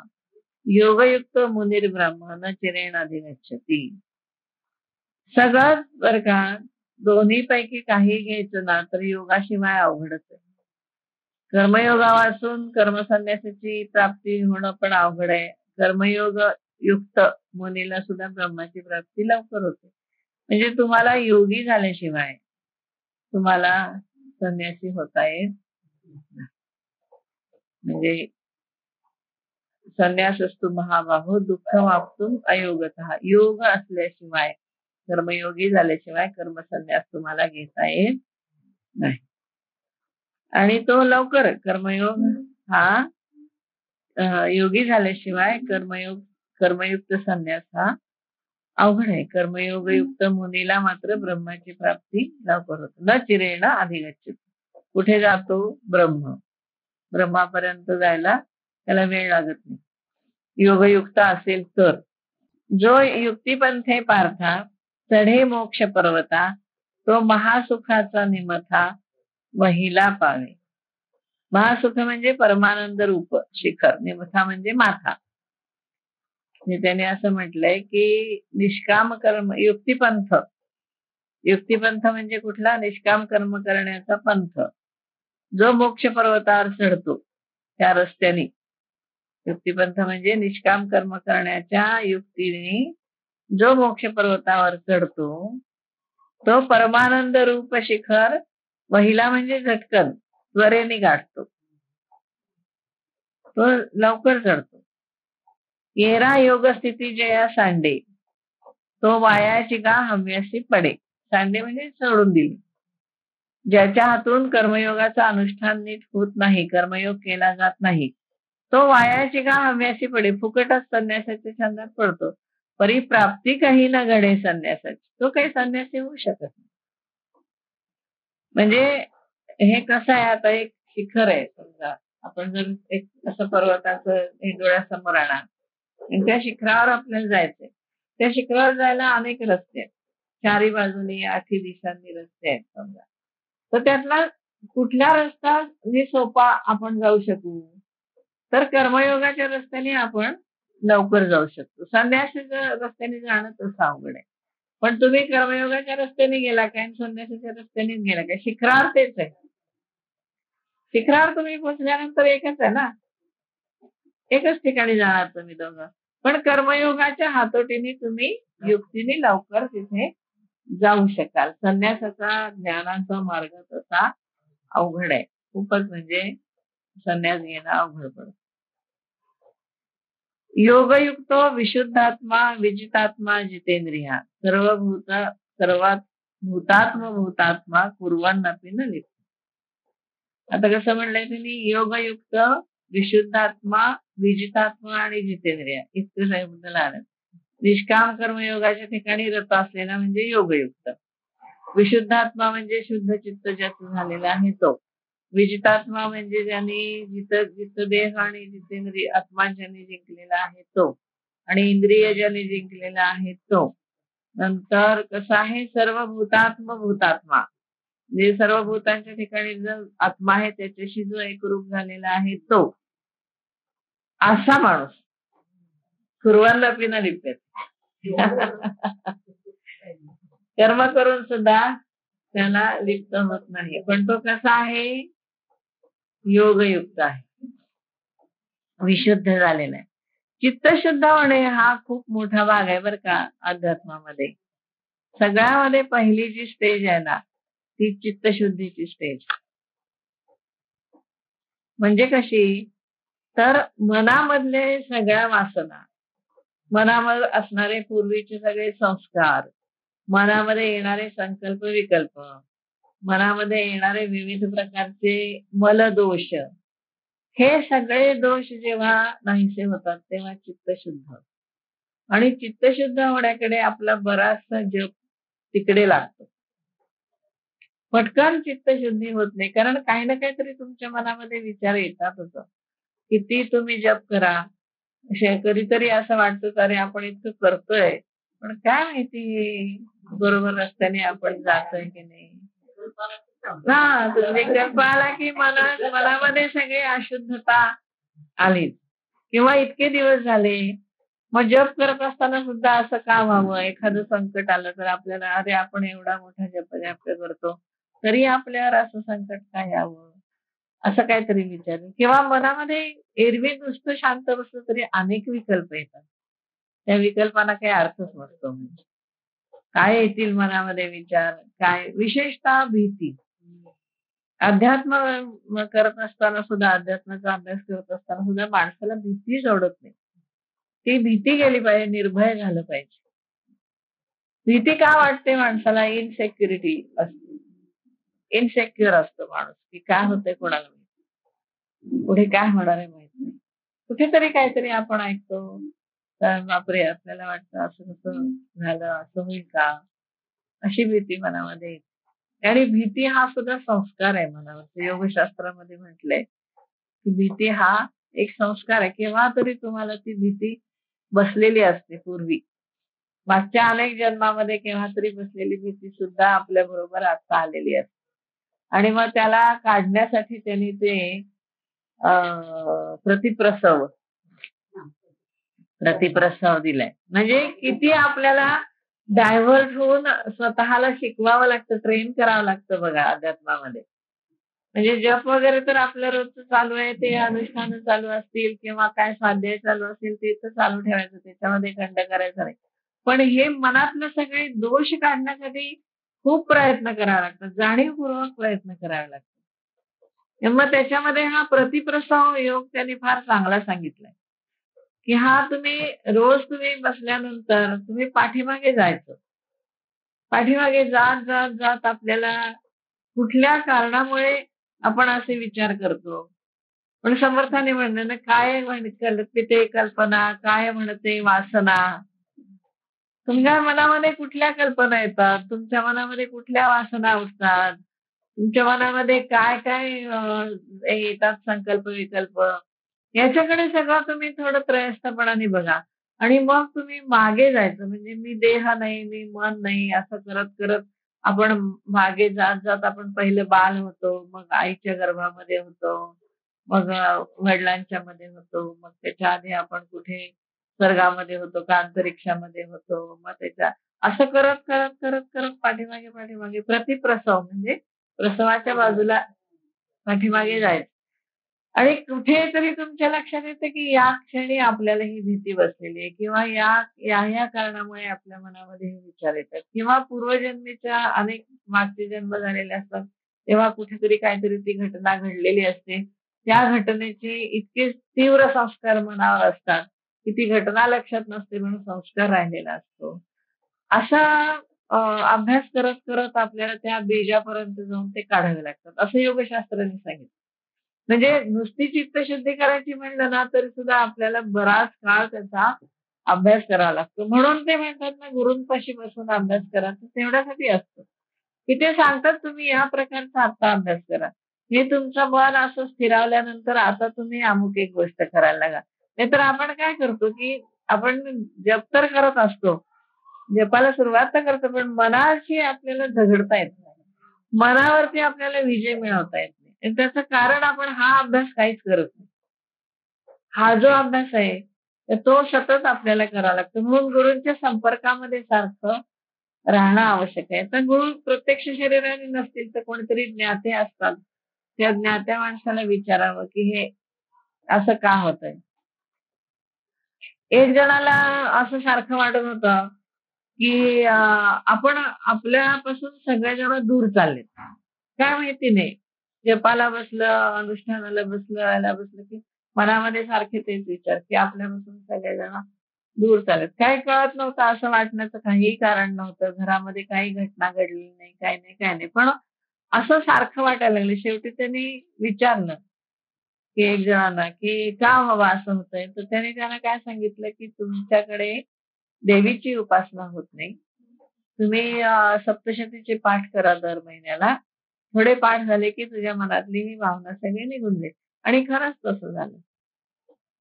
योगयुक्त मुनिर्ब्रह्म न चिरेणाधिगच्छति. सगळंच बरं का, दोन्हीपैकी काही घ्यायचं ना तर योगाशिवाय अवघडच आहे. कर्मयोगा वाचून कर्मसन्यासाची प्राप्ती होणं पण अवघड आहे. कर्मयोग युक्त मुनीला सुद्धा ब्रह्माची प्राप्ती लवकर होते. म्हणजे तुम्हाला योगी झाल्याशिवाय तुम्हाला संन्यासी होता येत नाही. म्हणजे संन्यासस्तु महाबाहो दुःख वाप्तुम अयोगतः. योग असल्याशिवाय, कर्मयोगी झाल्याशिवाय कर्मसन्यास तुम्हाला घेता येत नाही. आणि तो लवकर कर्मयोग हा योगी झाल्याशिवाय कर्मयुक्त संन्यास हा अवघड आहे. कर्मयोगयुक्त मुनीला मात्र ब्रह्माची प्राप्ती लवकर होते. न चिरेण अधिगच्छति. कुठे जातो? ब्रह्म. ब्रह्मापर्यंत जायला त्याला वेळ लागत नाही. योगयुक्त असेल तर. जो युक्तिपंथे पार्था चढे मोक्ष पर्वता, तो महासुखाचा निमथा वहिला पावे. महासुख म्हणजे परमानंद रूप शिखर, निमथा म्हणजे माथा. म्हणजे त्याने असं म्हटलंय की निष्काम कर्म युक्तिपंथ. युक्तिपंथ म्हणजे कुठला? निष्काम कर्म करण्याचा पंथ. जो मोक्ष पर्वतावर चढतो त्या रस्त्याने, युक्तिपंथ म्हणजे निष्काम कर्म करण्याच्या युक्तीने जो मोक्ष पर्वतावर चढतो तो परमानंद रूप शिखर वहिला म्हणजे झटकन त्वरेने गाठतो, तो लवकर चढतो. येरा योग स्थिती जया सांडे तो वायाची का हव्यासी पडे. सांडे म्हणजे सोडून दिली. ज्याच्या हातून कर्मयोगाचं अनुष्ठान नीट होत नाही, कर्मयोग केला जात नाही, तो वायाची का हव्यासी पडे. फुकटच संन्यासाच्या छंदात पडतो. परिप्राप्ती काही न घडे संन्यासाची, तो काही संन्यासी होऊ शकत नाही. म्हणजे हे कसं आहे, आता एक शिखर आहे समजा, आपण जर एक असं पर्वताचं हे डोळ्यासमोर आणा आणि त्या शिखरावर आपल्याला जायचंय. त्या शिखरावर जायला अनेक रस्ते आहेत, चारी बाजूनी आठी दिशांनी रस्ते आहेत समजा. तर त्यातला कुठला रस्ता सोपा आपण जाऊ शकू, तर कर्मयोगाच्या रस्त्याने आपण लवकर जाऊ शकतो. संन्यासाच्या रस्त्याने जाणं तसं अवघड आहे. पण तुम्ही कर्मयोगाच्या रस्त्याने गेला काय आणि संन्यासाच्या रस्त्याने गेला काय, शिखरावर तेच आहे. शिखरावर तुम्ही पोहोचल्यानंतर एकच आहे ना, एकच ठिकाणी जाणार तुम्ही दोघं. पण कर्मयोगाच्या हातोटीने तुम्ही युक्तीने लवकर तिथे जाऊ शकाल. संन्यासाचा ज्ञानाचा मार्ग तसा अवघड आहे खूपच, म्हणजे संन्यास घेणं अवघड पडतं. योगयुक्तो विशुद्धात्मा विजितात्मा जितेंद्रिया सर्वात भूतात्मा कुर्वन्नपि न लिप्त. आता कसं म्हणलंय त्यांनी, योगयुक्त विशुद्धात्मा विजितात्मा आणि जितेंद्रिय इतकं साहेबद्दल आलं. निष्काम कर्मयोगाच्या ठिकाणी रत असलेला म्हणजे योगयुक्त. विशुद्धात्मा म्हणजे शुद्ध चित्त ज्याचं झालेला आहे तो. विजितात्मा म्हणजे ज्यांनी जिथं देह आणि जितेंद्रिय आत्मा ज्यांनी जिंकलेला आहे तो, आणि इंद्रिय ज्यांनी जिंकलेला आहे तो. नंतर कसं आहे, सर्व भूतात्मा म्हणजे सर्व भूतांच्या ठिकाणी जो आत्मा आहे त्याच्याशी जो एकरूप झालेला आहे तो, असा माणूस कुर्वन्नपि न लिप्यते. कर्म करून सुद्धा त्याला लिप्त होत नाही. पण तो कसा आहे, योगयुक्त आहे, विशुद्ध झालेला आहे. चित्त शुद्ध होणे हा खूप मोठा भाग आहे बरं का अध्यात्मामध्ये. सगळ्यामध्ये पहिली जी स्टेज आहे ना, ती चित्तशुद्धीची स्टेज. म्हणजे कशी, तर मनामधले सगळ्या वासना, मनामध्ये असणारे पूर्वीचे सगळे संस्कार, मनामध्ये येणारे संकल्प विकल्प, मनामध्ये येणारे विविध प्रकारचे मलदोष, हे सगळे दोष जेव्हा नाहीसे होतात तेव्हा चित्त शुद्ध. आणि चित्तशुद्ध होण्याकडे आपला बराचसा जप तिकडे लागतो. पटकन चित्तशुद्धी होत नाही, कारण काही ना काहीतरी तुमच्या मनामध्ये विचार येतातच. किती तुम्ही जप करा, कधीतरी असं वाटतं अरे आपण इतकं करतोय पण काय माहिती बरोबर रस्त्याने आपण जातोय की नाही. हा, विकल्प आला की मनामध्ये सगळी अशुद्धता आली. किंवा इतके दिवस झाले मग जप करत असताना सुद्धा असं का व्हावं, एखादं संकट आलं तर आपल्याला अरे आपण एवढा मोठा जप करतो तरी आपल्यावर असं संकट काय यावं, असं काहीतरी विचार. किंवा मनामध्ये एरवी नुसतं शांत बसलं तरी अनेक विकल्प येतात. त्या विकल्पांना काही अर्थच नसतो. म्हणजे काय येतील मनामध्ये विचार, काय विशेषतः भीती. अध्यात्म करत असताना सुद्धा, अध्यात्माचा अभ्यास करत असताना सुद्धा माणसाला भीती सोडत नाही. ती भीती गेली पाहिजे, निर्भय झालं पाहिजे. भीती का वाटते माणसाला, इनसेक्युरिटी असते, इनसेक्युअर असतो माणूस की काय होतंय कोणाला माहिती, पुढे काय होणार आहे माहित नाही. कुठेतरी काहीतरी आपण ऐकतो तर बापरे आपल्याला वाटतं असं कसं झालं, असं होईल का, अशी भीती मनामध्ये येते. आणि भीती हा सुद्धा संस्कार आहे मनावर. योगशास्त्रामध्ये म्हटलंय की भीती हा एक संस्कार आहे. केव्हा तरी तुम्हाला ती भीती बसलेली असते पूर्वी, मागच्या अनेक जन्मामध्ये केव्हा तरी बसलेली भीती सुद्धा आपल्या बरोबर आता आलेली असते. आणि मग त्याला काढण्यासाठी त्यांनी ते प्रतिप्रसव दिलाय. म्हणजे किती आपल्याला डायव्हर्ट होऊन स्वतःला शिकवावं लागतं, ट्रेन करावं लागतं बघा अध्यात्मामध्ये. म्हणजे जप वगैरे तर आपलं रोजचं चालू आहे, ते अनुष्ठानं चालू असतील किंवा काय स्वाध्याय चालू असेल ते तर चालू ठेवायचं, त्याच्यामध्ये खंड करायचा नाही. पण हे मनातले सगळे दोष काढण्यासाठी खूप प्रयत्न करावे लागतात. जाणीवपूर्वक प्रयत्न करावे लागतात. मग त्याच्यामध्ये हा प्रतिप्रसव योग त्यांनी फार चांगला सांगितलाय, की हा तुम्ही रोज तुम्ही बसल्यानंतर तुम्ही पाठीमागे जायचं. पाठीमागे जात, जात, जात आपल्याला कुठल्या कारणामुळे आपण असे विचार करतो. पण समर्थाने म्हणलं ना, काय कल्पिते कल्पना, काय म्हणते वासना. तुमच्या मनामध्ये कुठल्या कल्पना येतात, तुमच्या मनामध्ये कुठल्या वासना उठतात, तुमच्या मनामध्ये काय-काय येतात संकल्प-विकल्प, याच्याकडे सगळं तुम्ही थोडं त्रयस्थपणाने बघा आणि मग तुम्ही मागे जायचं. म्हणजे मी देह नाही, मी मन नाही, असं करत-करत आपण मागे जात-जात आपण पहिलं बाल होतो, मग आईच्या गर्भामध्ये होतो, मग वडिलांच्या मध्ये होतो, मग त्याच्या आधी आपण कुठे स्वर्गामध्ये होतो का अंतरिक्षामध्ये होतो. मग त्याच्या असं करत पाठीमागे प्रतिप्रसव म्हणजे प्रसवाच्या बाजूला पाठीमागे जायचं. आणि कुठेतरी तुमच्या लक्षात येतं, की या क्षणी आपल्याला ही भीती बसलेली आहे किंवा या कारणामुळे आपल्या मनामध्ये हे विचार येतात किंवा पूर्वजन्मीच्या अनेक मागचे जन्म झालेले असतात. तेव्हा कुठेतरी काहीतरी ती घटना घडलेली असते. त्या घटनेचे इतके तीव्र संस्कार मनावर असतात, की ती घटना लक्षात नसते म्हणून संस्कार राहिलेला असतो. असा अभ्यास करत आपल्याला त्या बीजापर्यंत जाऊन ते काढावे लागतात, असं योगशास्त्राने सांगितलं. म्हणजे नुसती चित्तशुद्धी करायची म्हणलं ना, तरी सुद्धा आपल्याला बराच काळ त्याचा अभ्यास करावा लागतो. म्हणून ते म्हणतात ना, गुरूंपाशी बसून अभ्यास करा. तर तेवढ्यासाठी असतं, की ते सांगतात तुम्ही या प्रकारचा आता अभ्यास करा. हे तुमचं मन असं स्थिरावल्यानंतर आता तुम्ही अमुक एक गोष्ट करायला लागा. नाहीतर आपण काय करतो, की आपण जप तर करत असतो. जपाला सुरुवात तर करतो, पण मनाशी आपल्याला झगडता येत नाही. मनावरती आपल्याला विजय मिळवता येत नाही. आणि त्याचं कारण आपण हा अभ्यास काहीच करत नाही. हा जो अभ्यास आहे, तर तो सतत आपल्याला करावा लागतो. म्हणून गुरूंच्या संपर्कामध्ये सारखं राहणं आवश्यक आहे. तर गुरु प्रत्यक्ष शरीराने नसतील, तर कोणीतरी ज्ञाते असतात. त्या ज्ञात्या माणसाला विचारावं, की हे असं का होतंय? एक जणाला असं सारखं वाटत होतं, की आपण आपल्यापासून सगळेजण दूर चाललेत. काय माहिती नाही. जपाला बसलं, अनुष्ठानाला बसलं, याला बसलं, की मनामध्ये सारखे तेच विचार, की आपल्यापासून सगळेजण दूर चाललेत. काही कळत नव्हतं, असं वाटण्याचं काहीही कारण नव्हतं. घरामध्ये काही घटना घडली नाही, काही नाही, काही नाही. पण असं सारखं वाटायला लागलं. शेवटी त्यांनी विचारलं, की एक जणांना, की "का बाबा असं होतंय?" तर त्याने त्यांना काय सांगितलं, की "तुमच्याकडे देवीची उपासना होत नाही. तुम्ही सप्तशतीचे पाठ करा दर महिन्याला. थोडे पाठ झाले, की तुझ्या मनातली ही भावना सगळी निघून जाईल." आणि खरंच तसं झालं.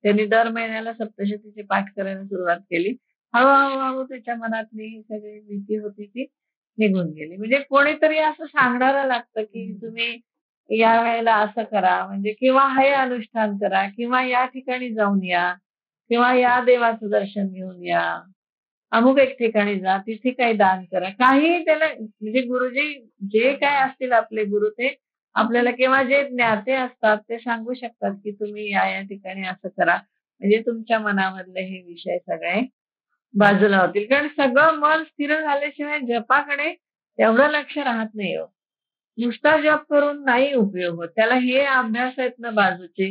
त्यांनी दर महिन्याला सप्तशतीचे पाठ करायला सुरुवात केली. हळू त्याच्या मनातली ही सगळी भीती होती ती निघून गेली. म्हणजे कोणीतरी असं सांगणारं लागतं, की तुम्ही या वेळेला असं करा म्हणजे किंवा हे अनुष्ठान करा किंवा या ठिकाणी जाऊन या किंवा या देवाचं दर्शन घेऊन या. अमुक एक ठिकाणी जा, तिथे काही दान करा. काहीही त्याला म्हणजे गुरुजी जे काय असतील आपले गुरु ते आपल्याला किंवा जे ज्ञाते असतात ते सांगू शकतात, की तुम्ही या ठिकाणी असं करा. म्हणजे तुमच्या मनामधले हे विषय सगळे बाजूला होतील. कारण सगळं मन स्थिर झाल्याशिवाय जपाकडे तेवढं लक्ष राहत नाही हो. नुसता जप करून नाही उपयोग होत. त्याला हे अभ्यास आहेत ना बाजूचे,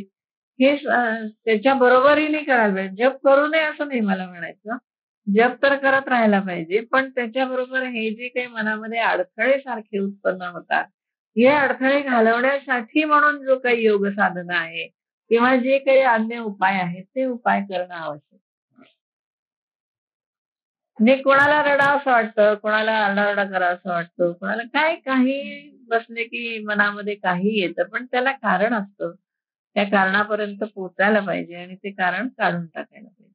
हे त्याच्या बरोबरीने करायला पाहिजे. जप करू नये असं नाही मला म्हणायचं. जप तर करत राहायला पाहिजे. पण त्याच्याबरोबर हे जे काही मनामध्ये अडथळे सारखे उत्पन्न होतात, हे अडथळे घालवण्यासाठी म्हणून जो काही योग साधना आहे किंवा जे काही अन्य उपाय आहेत, ते उपाय करणं आवश्यक. म्हणजे कोणाला रडावसं वाटतं, कोणाला आरडाओरडा करावासा वाटतो, कोणाला काय काही बसले की मनामध्ये काही येतं, पण त्याला कारण असतं. त्या कारणापर्यंत पोहोचायला पाहिजे आणि ते कारण काढून टाकायला पाहिजे.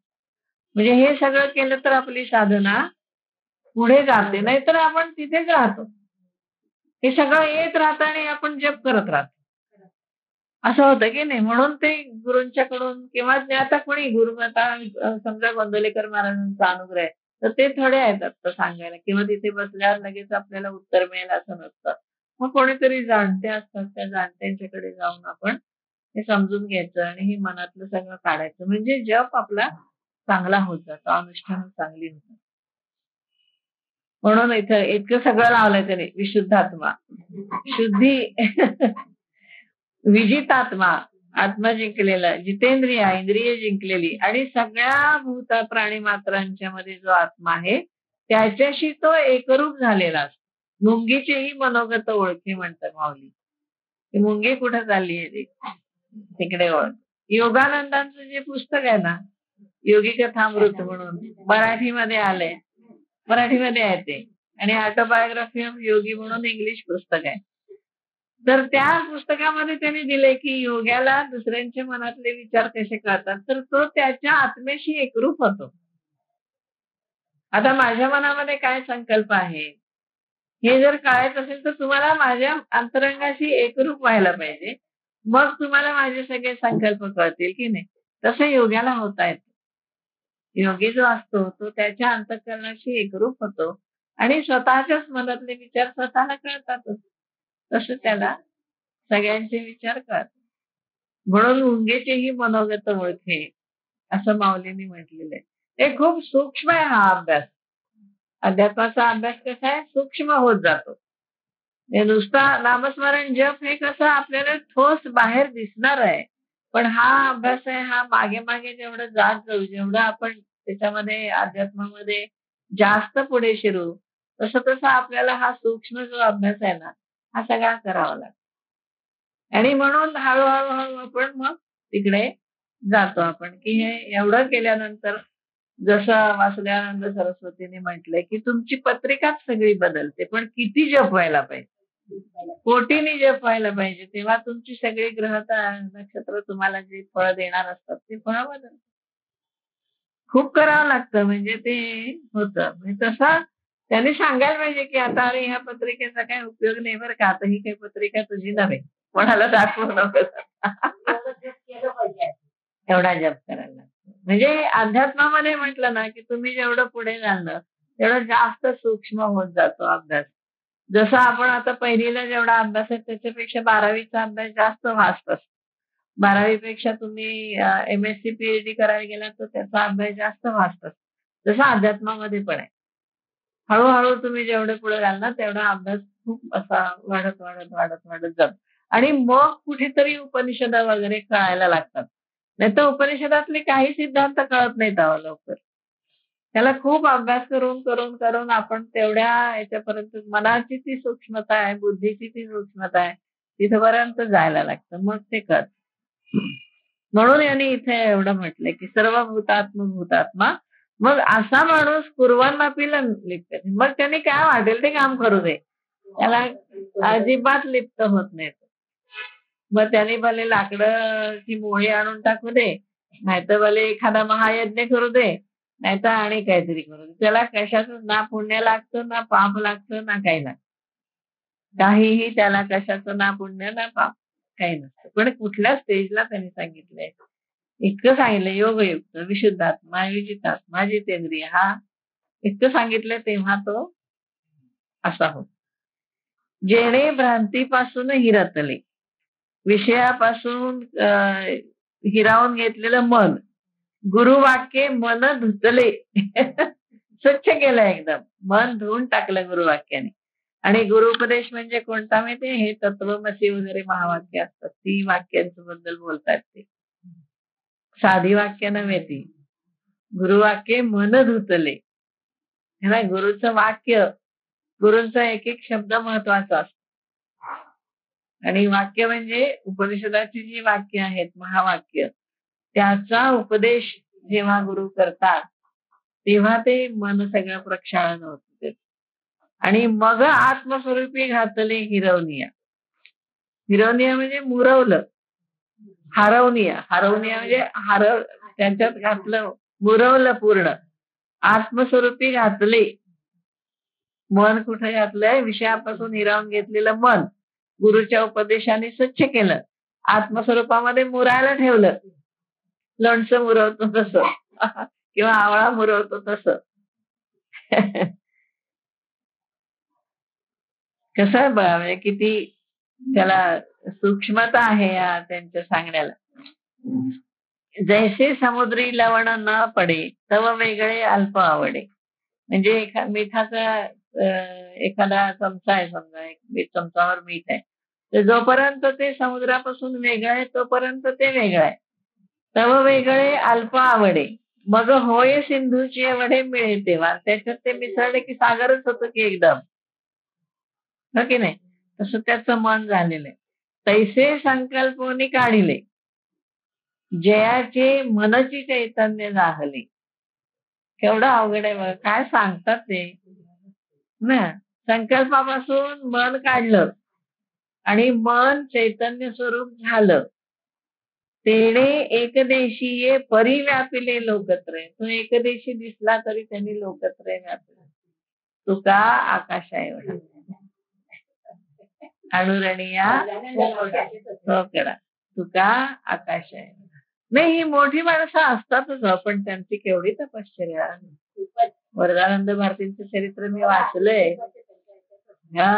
म्हणजे हे सगळं केलं तर आपली साधना पुढे जाते, नाहीतर आपण तिथेच राहतो. हे सगळं येत राहतं आणि आपण जप करत राहतो. असं होतं की नाही. म्हणून ते गुरूंच्याकडून किंवा आता कोणी गुरु आता समजा गोंदवलेकर महाराजांचा अनुग्रह आहे, तर ते थोडे आहेत आता सांगायला किंवा तिथे बसल्यावर लगेच आपल्याला उत्तर मिळेल असं नसतं. मग कोणीतरी जाणते असतात, त्या जाणत्यांच्याकडे जाऊन आपण हे समजून घ्यायचं आणि हे मनातलं सगळं काढायचं. म्हणजे जप आपला चांगला होत जातो, अनुष्ठान चांगली होतात. म्हणून इथं इतकं सगळं लावलंय त्याने, विशुद्धात्मा, शुद्धी, विजितात्मा, आत्मा जिंकलेला, जितेंद्रिय, इंद्रिय जिंकलेली आणि सगळ्या भूत प्राणी मात्रांच्या मध्ये जो आत्मा आहे त्याच्याशी तो एकरूप झालेला असतो. मुंगीचेही मनोगत ओळखे म्हणतात माऊली. ती मुंगी कुठं चालली आहे ती, तिकडे ओळख. योगानंदांचं जे पुस्तक आहे ना, योगी कथामृत म्हणून मराठीमध्ये आलंय, मराठीमध्ये आहे ते, आणि ऑटोबायोग्राफी ऑफ योगी म्हणून इंग्लिश पुस्तक आहे. तर त्या पुस्तकामध्ये त्यांनी दिले की योग्याला दुसऱ्यांच्या मनातले विचार कसे कळतात, तर तो त्याच्या आत्म्याशी एकरूप होतो. आता माझ्या मनामध्ये काय संकल्प आहे हे जर कळायचं असेल तर तुम्हाला माझ्या अंतरंगाशी एकरूप व्हायला पाहिजे, मग तुम्हाला माझे सगळे संकल्प कळतील की नाही. तसं योग्याला होता येतं. योगी जो असतो तो त्याच्या अंतःकरणाशी एकरूप होतो आणि स्वतःच्याच मनातले विचार स्वतःला कळतातच. तसं त्याला सगळ्यांचे विचार कळतात. म्हणून मुंगेचेही मनोगत ओळखे, असं माऊलींनी म्हटलेलं आहे. ते खूप सूक्ष्म आहे हा अभ्यास. अध्यात्माचा अभ्यास कसा आहे, सूक्ष्म होत जातो. हे नुसता नामस्मरण जप हे कसं आपल्याला ठोस बाहेर दिसणार आहे, पण हा अभ्यास आहे, हा मागे मागे जेवढं जात जाऊ, जेवढं आपण त्याच्यामध्ये अध्यात्मामध्ये जास्त पुढे शिरू, तसं तसं आपल्याला हा सूक्ष्म जो अभ्यास आहे ना, हा सगळा करावा लागतो. आणि म्हणून हळूहळू हळू आपण मग तिकडे जातो आपण, की हे एवढं केल्यानंतर जसं वासुदेवानंद सरस्वतीने म्हटलंय की तुमची पत्रिकाच सगळी बदलते, पण किती जप व्हायला पाहिजे, कोटीने जप व्हायला पाहिजे, तेव्हा तुमची सगळी ग्रह नक्षत्र तुम्हाला जे फळ देणार असतात ते फळ बदल. खूप करावं लागतं म्हणजे ते होतं. म्हणजे तसं त्याने सांगायला पाहिजे की आता अरे ह्या पत्रिकेचा काही उपयोग नाही बरं का, आता ही काही पत्रिका तुझी नव्हे, कोणाला दाखवू नको. एवढा जप करायला लागतो. म्हणजे अध्यात्मामध्ये म्हटलं ना की तुम्ही जेवढं पुढे जाल ना तेवढं जास्त सूक्ष्म होत जातो अभ्यास. जसं आपण आता पहिलीला जेवढा अभ्यास आहे त्याच्यापेक्षा 12वीचा अभ्यास जास्त वास्ट असतो. 12वी पेक्षा तुम्ही MSc PhD करायला गेला तर त्याचा अभ्यास जास्त वास्ट असतो. जसं अध्यात्मामध्ये पण आहे. हळूहळू तुम्ही जेवढे पुढे जाल ना तेवढा अभ्यास खूप असा वाढत वाढत वाढत वाढत जातो आणि मग कुठेतरी उपनिषद वगैरे कळायला लागतात. नाहीतर उपनिषदातले काही सिद्धांत कळत नाहीत अहो लवकर. त्याला खूप अभ्यास करून करून करून आपण तेवढ्या याच्यापर्यंत मनाची ती सूक्ष्मता आहे, बुद्धीची ती सूक्ष्मता आहे, तिथपर्यंत जायला लागतं, मग ते कळत. म्हणून यांनी इथे एवढं म्हटलंय की सर्व भूतात्म भूतात्मा. मग असा माणूस पूर्वांनापी लिप्त, मग त्यांनी काय वाटेल ते काम करू दे, त्याला अजिबात लिप्त होत नाही. मग त्याने भले लाकडाची मोळी आणून टाकू दे, नाहीतर भले एखादा महायज्ञ करू दे, नाहीतर आणि काहीतरी करू दे, त्याला कशाचं ना पुण्य लागतं ना पाप लागतं ना काही लागतं. काहीही त्याला कशाचं ना पुण्य ना पाप काही नसतं. पण कुठल्या स्टेजला त्यांनी सांगितलंय, इतकं सांगितलं योगयुक्त, विशुद्धात्मा, विजितात्मा, जितेंद्रिय, हा इतकं सांगितलं तेव्हा तो असा होतो. जेणे भ्रांतीपासून हिरतले, विषयापासून हिरावून घेतलेलं मन, गुरुवाक्ये मन धुतले. स्वच्छ केलं एकदम, मन धुवून टाकलं गुरुवाक्याने. आणि गुरुपदेश म्हणजे कोणता माहितीये, हे तत्वमसी वगैरे महावाक्य असतात, ती वाक्यांच्या बद्दल बोलतात ते. साधी वाक्य नव्हे ती, गुरुवाक्ये मन धुतले. गुरुचं वाक्य, गुरूंचा एक एक शब्द महत्वाचा असतो. आणि वाक्य म्हणजे उपनिषदाची जी वाक्य आहेत, महावाक्य, त्याचा उपदेश जेव्हा गुरु करतात तेव्हा ते मन सगळं प्रक्षाळन होत. आणि मग आत्मस्वरूपी घातले हिरवनिया. हिरवनिया म्हणजे मुरवलं, हरवनिया, हरवनिया म्हणजे त्यांच्यात घातलं, मुरवलं पूर्ण. आत्मस्वरूपी घातले, मन कुठे घातलंय, विषयापासून हिरावून घेतलेलं मन गुरुच्या उपदेशाने स्वच्छ केलं, आत्मस्वरूपामध्ये मुरायला ठेवलं. लोणचं मुरवतो तसं किंवा आवळा मुरवतो तसं. कसं आहे बघा, म्हणजे किती त्याला सूक्ष्मता आहे या त्यांच्या सांगण्याला. जैसे समुद्री लवण न पडे तव वेगळे अल्प आवडे. म्हणजे मिठाचा एखादा चमचा आहे, समजा एक चमचावर मीठ आहे, तर जोपर्यंत ते समुद्रापासून वेगळं आहे तोपर्यंत ते वेगळं आहे. तव वेगळे अल्प आवडे, मग होय सिंधूची वडे मिळे तेव्हा. त्याच्यात ते मिसळले की सागरच होतं की एकदम, हो की नाही? तसं त्याचं मन झालेलं आहे. तैसे संकल्पोनी काढिले, जयाचे मनची चैतन्य जाहले. केवढं अवघड आहे बघा, काय सांगतात ते ना. संकल्पापासून मन काढलं आणि मन चैतन्य स्वरूप झालं. तेणे एकदेशीये परी व्यापिले लोकत्रय. तो एकदेशी दिसला तरी त्यांनी लोकत्रय व्यापलं. तुका आकाशा एवढा अणुरणीया सोकडा. तुका आकाशा एवढा. नाही, ही मोठी माणसं असतातच हो, पण त्यांची केवढी तपश्चर्या. वरदानंद भारतींचं चरित्र मी वाचलंय. हा,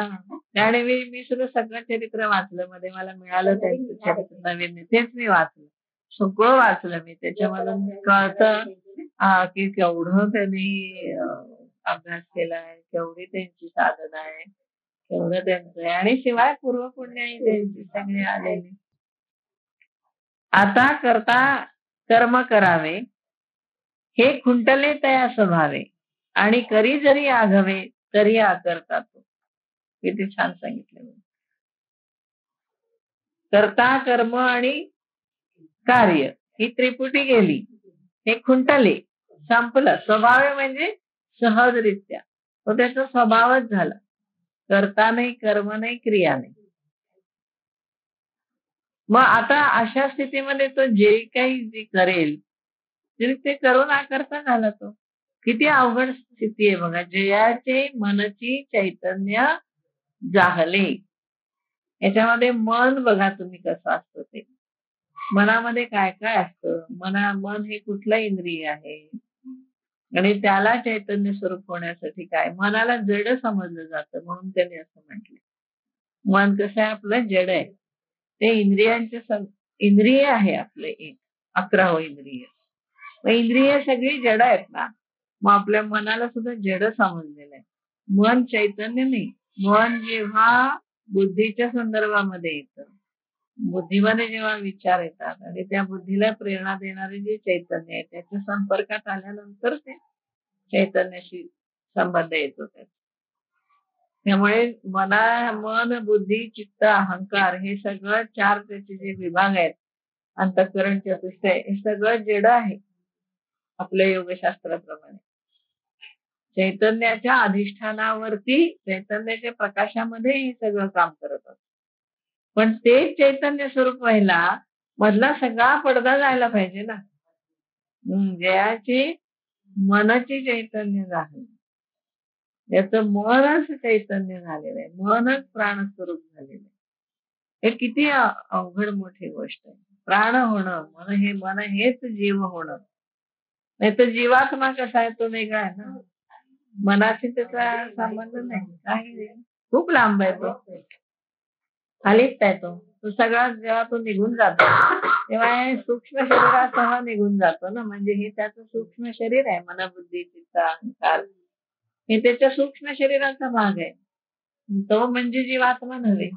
आणि मी मी सुद्धा सगळं चरित्र वाचलं. मध्ये मला मिळालं त्यांचं चरित्र नवीन, तेच मी वाचलं. सगळं वाचलं मी. त्याच्यामधून कळतं की केवढं त्यांनी अभ्यास केलाय, केवढी त्यांची साधना आहे, केवढं त्यांचं आहे, आणि शिवाय पूर्वपुण्याही त्यांची सगळी आलेली. आता करता कर्म करावे, हे खुंटले तया स्वभावे, आणि करी जरी आघवे तरी आकरता तो. किती छान सांगितलं. कर्ता कर्म आणि कार्य ही त्रिपुटी गेली, हे खुंटले, संपलं. स्वभाव म्हणजे सहजरित्या तो त्याचा स्वभावच झाला. कर्ता नाही, कर्म नाही, क्रिया नाही. मग आता अशा स्थितीमध्ये तो जे काही जे करेल ते करून आकर्ता झाला तो. किती अवघड स्थिती आहे बघा. जयाचे मनची चैतन्य जाहले. याच्यामध्ये मन बघा तुम्ही कसं असतं ते. मनामध्ये काय काय असतं. मन हे कुठलं इंद्रिय आहे आणि त्याला चैतन्य स्वरूप होण्यासाठी काय. मनाला जड समजलं जातं, म्हणून त्यांनी असं म्हटलं. मन कसं आहे, आपलं जड आहे. ते इंद्रिय आहे आपले एक 11 इंद्रिय. मग इंद्रिय सगळी जड आहेत ना, मग आपल्या मनाला सुद्धा जड समजलेलं आहे. मन चैतन्य नाही. मन जेव्हा बुद्धीच्या संदर्भामध्ये येतं, बुद्धीमध्ये जेव्हा विचार येतात आणि त्या बुद्धीला प्रेरणा देणारे जे चैतन्य आहे त्याच्या संपर्कात आल्यानंतर ते चैतन्याशी संबंध येतो त्याचा. त्यामुळे मन, बुद्धी, चित्त, अहंकार हे सगळं 4 त्याचे जे विभाग आहेत, अंतःकरण, चतुष्टय, हे सगळं जड आहे आपल्या योगशास्त्राप्रमाणे. चैतन्याच्या अधिष्ठानावरती चैतन्याच्या प्रकाशामध्ये हे सगळं काम करत असतं. पण ते चैतन्य स्वरूप व्हायला मधला सगळा पडदा जायला पाहिजे ना. जयाची मनची चैतन्य झालं, याचं मनच चैतन्य झालेलं आहे, मनच प्राणस्वरूप झालेलं आहे. हे किती अवघड मोठी गोष्ट आहे. प्राण होणं, मन हेच जीव होणं. नाही तर जीवात्मा कसा आहे तो वेगळा आहे ना, मनाशी त्याचा संबंध नाही, काही नाही. खूप लांब आहे तो, खालीच आहे तो. तो सगळा जेव्हा तो निघून जातो तेव्हा हे सूक्ष्म शरीरासह निघून जातो ना. म्हणजे हे त्याचं सूक्ष्म शरीर आहे. मन, बुद्धी, चित्त, अहंकार हे त्याच्या सूक्ष्म शरीराचा भाग आहे. तो म्हणजे जीवात्मा नव्हे.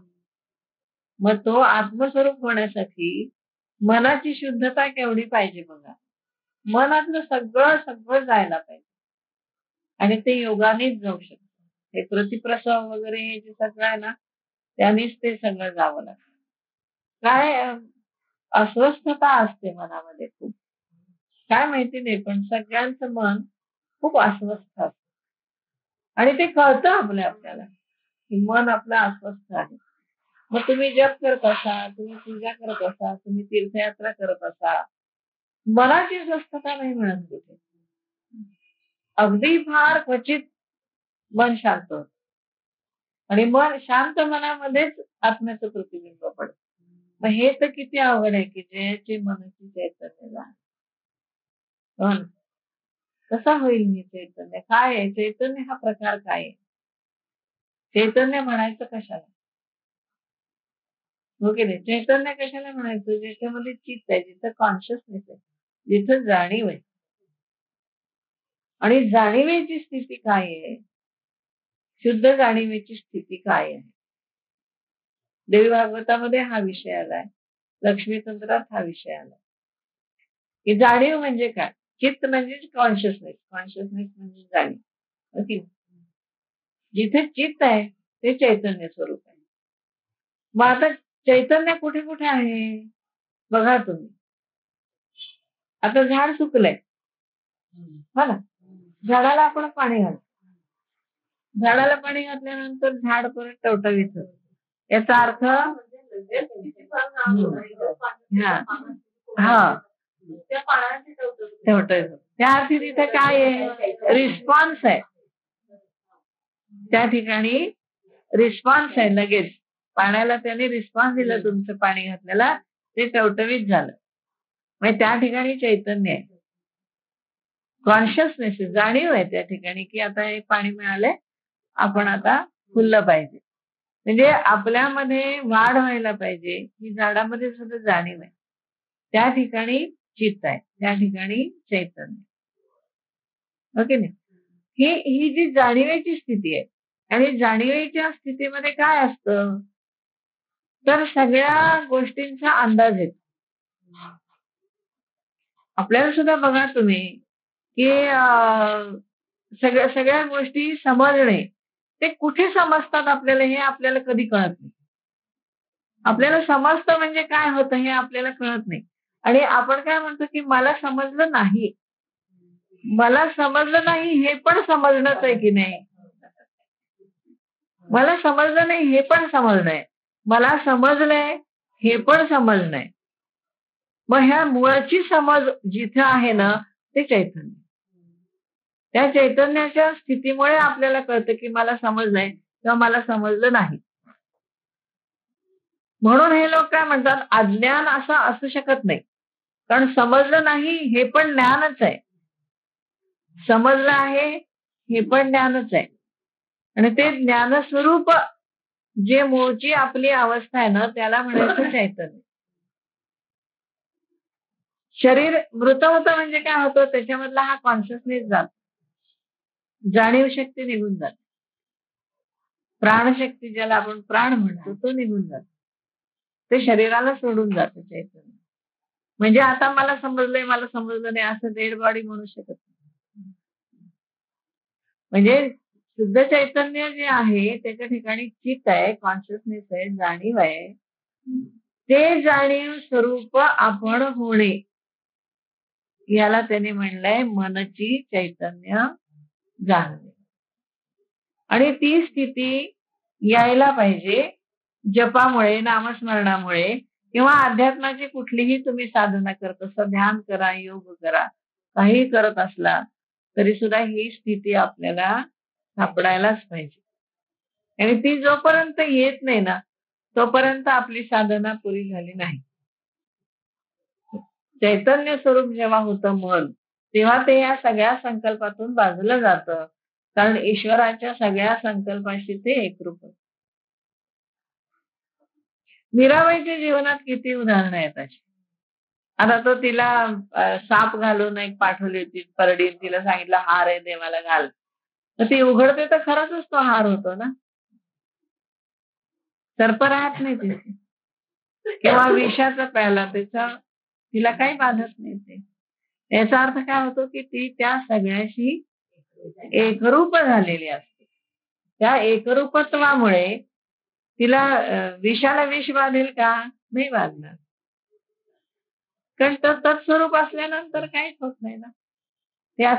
मग तो आत्मस्वरूप होण्यासाठी मनाची शुद्धता केवढी पाहिजे बघा. मनातलं सगळं सगळं जायला पाहिजे, आणि ते योगानेच जाऊ शकतं. हे प्रतिप्रसव वगैरे हे जे सगळं आहे ना, त्यांनीच ते सगळं जावं लागतं. काय अस्वस्थता असते मनामध्ये खूप, काय माहिती नाही, पण सगळ्यांचं मन खूप अस्वस्थ असतं आणि ते कळतं आपल्याला की मन आपलं अस्वस्थ आहे. मग तुम्ही जप करत असा, तुम्ही पूजा करत असा, तुम्ही तीर्थयात्रा करत असा, मनाची स्वस्थता नाही मिळत कुठे. अगदी फार क्वचित मन शांत होतं आणि मन शांत मनामध्येच आत्म्याचं प्रतिबिंब पडतं. मग हे तर किती अवघड आहे की जयाची मनची चैतन्य झालं. हो ना? कसा होईल हे चैतन्य? काय आहे चैतन्य? हा प्रकार काय आहे? चैतन्य म्हणायचं कशाला? हो की नाही? चैतन्य कशाला म्हणायचं? ज्याच्यामध्ये चित्त आहे, जिथं कॉन्शियसनेस आहे, जिथं जाणीव आहे. आणि जाणीवेची स्थिती काय आहे? शुद्ध जाणीवेची स्थिती काय आहे? देवी भागवतामध्ये हा विषय आलाय. लक्ष्मीतंत्रात हा विषय आलाय. की जाणीव म्हणजे काय? चित्त म्हणजे कॉन्शियसनेस. कॉन्शियसनेस म्हणजे जाणीव. हो की नाही? जिथे चित्त आहे, ते चैतन्य स्वरूप आहे. मग आता चैतन्य कुठे कुठे आहे? बघा तुम्ही. आता झाड सुकलंय. हो ना? झाडाला आपण पाणी घालतो. झाडाला पाणी घातल्यानंतर झाड परत टवटवीत. याचा अर्थ हा हा टवटवीत. त्या अर्थी तिथे काय आहे? रिस्पॉन्स आहे. त्या ठिकाणी रिस्पॉन्स आहे. लगेच पाण्याला त्याने रिस्पॉन्स दिला. तुमचं पाणी घातलेला ते टवटवीत झालं. म्हणजे त्या ठिकाणी चैतन्य आहे. कॉन्शियसनेस जाणीव आहे त्या ठिकाणी की आता हे पाणी मिळालंय, आपण आता फुललं पाहिजे. म्हणजे आपल्यामध्ये वाढ व्हायला पाहिजे ही झाडामध्ये सुद्धा जाणीव आहे. त्या ठिकाणी चित्त आहे, त्या ठिकाणी चैतन्य. ओके नाही? ही जी जाणीवेची स्थिती आहे आणि जाणीवेच्या स्थितीमध्ये काय असतं? तर सगळ्या गोष्टींचा अंदाज येतो. आपल्याला सुद्धा बघा तुम्ही की सगळ्या सगळ्या गोष्टी समजणे ते कुठे समजतात आपल्याला हे आपल्याला कधी कळत नाही. आपल्याला समजतं म्हणजे काय होतं हे आपल्याला कळत नाही. आणि आपण काय म्हणतो की मला समजलं नाही. मला समजलं नाही हे पण समजणंच आहे की नाही? मला समजलं नाही हे पण समजणं आहे. मला समजलंय हे पण समजणं आहे. मग ह्या मुळाची समज जिथे आहे ना ते चैतन्य. त्या चैतन्याच्या स्थितीमुळे आपल्याला कळतं की मला समजलंय किंवा मला समजलं नाही. म्हणून हे लोक काय म्हणतात अज्ञान असं असू शकत नाही. कारण समजलं नाही हे पण ज्ञानच आहे. समजलं आहे हे पण ज्ञानच आहे. आणि ते ज्ञानस्वरूप जे मूळची आपली अवस्था आहे ना त्याला म्हणायचं चैतन्य. शरीर मृत होतं म्हणजे काय होतं त्याच्यामधला हा कॉन्शियसनेस जातो. जाणीव शक्ती निघून जाते. प्राणशक्ती ज्याला आपण प्राण म्हणतो तो निघून जातो. ते शरीराला सोडून जातं चैतन्य. म्हणजे आता मला समजलंय मला समजलं नाही असं डेड बॉडी म्हणू शकत नाही. म्हणजे शुद्ध चैतन्य जे आहे त्याच्या ठिकाणी चित्त आहे, कॉन्शियसनेस आहे, जाणीव आहे. ते जाणीव स्वरूप आपण होणे याला त्याने म्हणलंय मनची चैतन्य जाणणे. आणि ती स्थिती यायला पाहिजे जपामुळे, नामस्मरणामुळे किंवा अध्यात्माची कुठलीही तुम्ही साधना करत असता, ध्यान करा, योग करा, काही करत असला तरी सुद्धा ही स्थिती आपल्याला सापडायलाच पाहिजे. आणि ती जोपर्यंत येत नाही ना तोपर्यंत आपली साधना पुरी झाली नाही. चैतन्य स्वरूप जेव्हा होतं मन तेव्हा ते या सगळ्या संकल्पातून बाजूला जातं. कारण ईश्वराच्या सगळ्या संकल्पाशी ते एकरूप होतं. मीराबाईच्या जीवनात किती उदाहरणं आहेत अशी. आता तो तिला साप घालून एक पाठवली होती परडी, तिला सांगितलं हार आहे देवाला घाल. तर ती उघडते तर खरंच तो हार होतो ना. सर्प राहत नाही तिथे किंवा विषाचा प्याला त्याचा तिला काही बाधत नाही. ते याचा अर्थ काय होतो की ती त्या सगळ्याशी एकरूप झालेली असते. त्या एकरूपत्वामुळे तिला विषाला विष बाधेल का? नाही बाधणार. कारण तत्स्वरूप असल्यानंतर काहीच होत नाही ना. त्या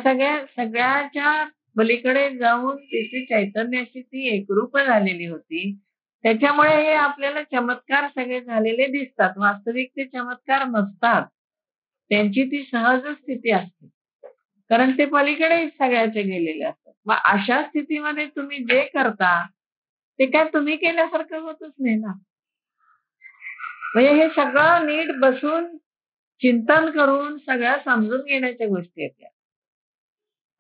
सगळ्याच्या पलीकडे जाऊन तिची चैतन्याची ती एकरूप झालेली होती. त्याच्यामुळे हे आपल्याला चमत्कार सगळे झालेले दिसतात. वास्तविक ते चमत्कार नसतात. त्यांची ती सहज स्थिती असते. कारण ते पलीकडे सगळ्याचे गेलेले असतात. मग अशा स्थितीमध्ये तुम्ही जे करता ते काय तुम्ही केल्यासारखं होतच नाही ना. म्हणजे हे सगळं नीट बसून चिंतन करून सगळ्या समजून घेण्याच्या गोष्टी आहेत.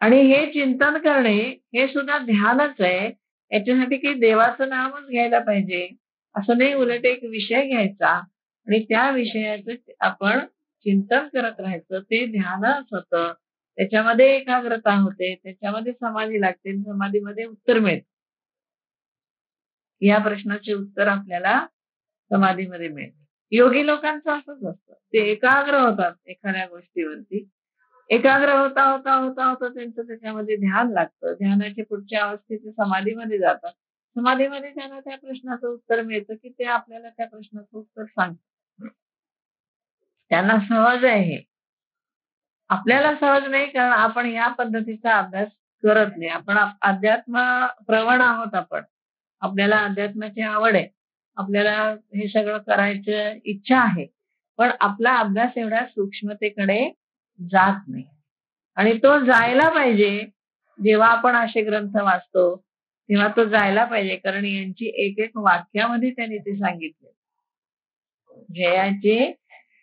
आणि हे चिंतन करणे हे सुद्धा ध्यानच आहे. याच्यासाठी काही देवाचं नावच घ्यायला पाहिजे असं नाही, उलट एक विषय घ्यायचा आणि त्या विषयाचं आपण चिंतन करत राहायचं. ते ध्यानच होतं. त्याच्यामध्ये एकाग्रता होते, त्याच्यामध्ये समाधी लागते, समाधीमध्ये उत्तर मिळते. या प्रश्नाचे उत्तर आपल्याला समाधीमध्ये मिळते. योगी लोकांचं असंच असतं. ते एकाग्र होतात एखाद्या गोष्टीवरती. एकाग्र होता होता होता होता त्यांचं त्याच्यामध्ये ध्यान लागतं. ध्यानाच्या पुढच्या अवस्थेत ते समाधीमध्ये जातात. समाधीमध्ये त्यांना त्या प्रश्नाचं उत्तर मिळतं, की ते आपल्याला त्या प्रश्नाचं उत्तर सांगतात. त्यांना सहज आहे हे. आपल्याला सहज नाही, कारण आपण या पद्धतीचा अभ्यास करत नाही. आपण अध्यात्म प्रवण आहोत आपण. आपल्याला अध्यात्माची आवड आहे. आपल्याला हे सगळं करायचं इच्छा आहे. पण आपला अभ्यास एवढ्या सूक्ष्मतेकडे जात नाही. आणि तो जायला पाहिजे. जेव्हा आपण असे ग्रंथ वाचतो, तेव्हा तो जायला पाहिजे. कारण यांची एक वाक्यामध्ये त्यांनी ते सांगितले. जयाचे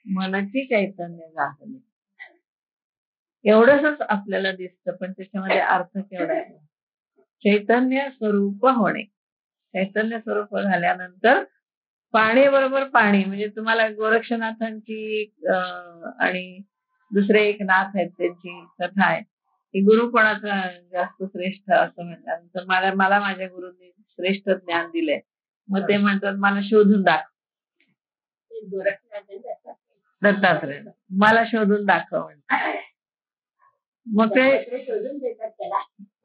मनची चैतन्य जागले. एवढंच आपल्याला दिसतं, पण त्याच्यामध्ये अर्थ केवढा आहे. चैतन्य स्वरूप होणे. चैतन्य स्वरूप झाल्यानंतर पाणी बरोबर पाणी, म्हणजे तुम्हाला गोरक्षनाथांची आणि दुसरे एक नाथ आहेत त्यांची कथा आहे की गुरु कोणाचा जास्त श्रेष्ठ असं म्हणतात. तर मला माझ्या गुरुंनी श्रेष्ठ ज्ञान दिलंय. मग ते म्हणतात मला शोधून दाखव. दत्तात्रय मला शोधून दाखव म्हणतात. मग ते शोधून देतात त्याला.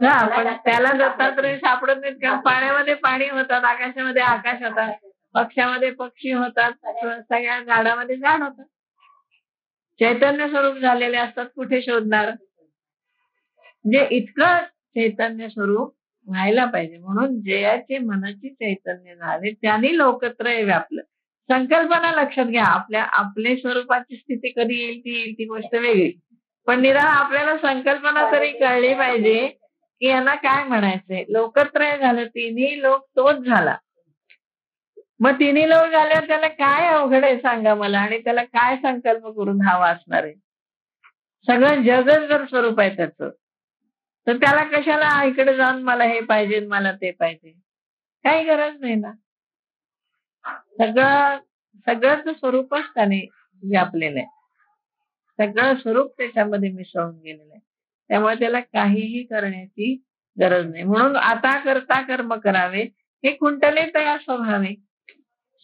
हा, पण त्याला दत्तात्रय सापडत नाहीत, कारण पाण्यामध्ये पाणी होतात, आकाशामध्ये आकाश होतात, पक्षामध्ये पक्षी होतात, सगळ्या झाडामध्ये झाड होतात. चैतन्य स्वरूप झालेले असतात, कुठे शोधणार? म्हणजे इतकं चैतन्य स्वरूप व्हायला पाहिजे. म्हणून जयाचे मनची चैतन्य झाले त्यांनी लोकत्रय व्यापलं. संकल्पना लक्षात घ्या. आपल्या स्वरूपाची स्थिती कधी येईल ती गोष्ट वेगळी, पण निदान आपल्याला संकल्पना तरी कळली पाहिजे की यांना काय म्हणायचंय. लोकत्रय झालं, तिन्ही लोक तोच झाला. मग तिन्ही लोक झाल्यावर त्याला काय अवघड आहे सांगा मला, आणि त्याला काय संकल्प करून हवा असणार आहे. सगळं जगच जर स्वरूप आहे त्याचं, तर त्याला कशाला इकडे जाऊन मला हे पाहिजे मला ते पाहिजे, काही गरज नाही ना. सगळंच स्वरूपच त्याने व्यापलेलं आहे. सगळं स्वरूप त्याच्यामध्ये मिसळून गेलेलं आहे. त्यामुळे त्याला काहीही करण्याची गरज नाही. म्हणून आता करता कर्म करावे हे कुंटले तया स्वभावे.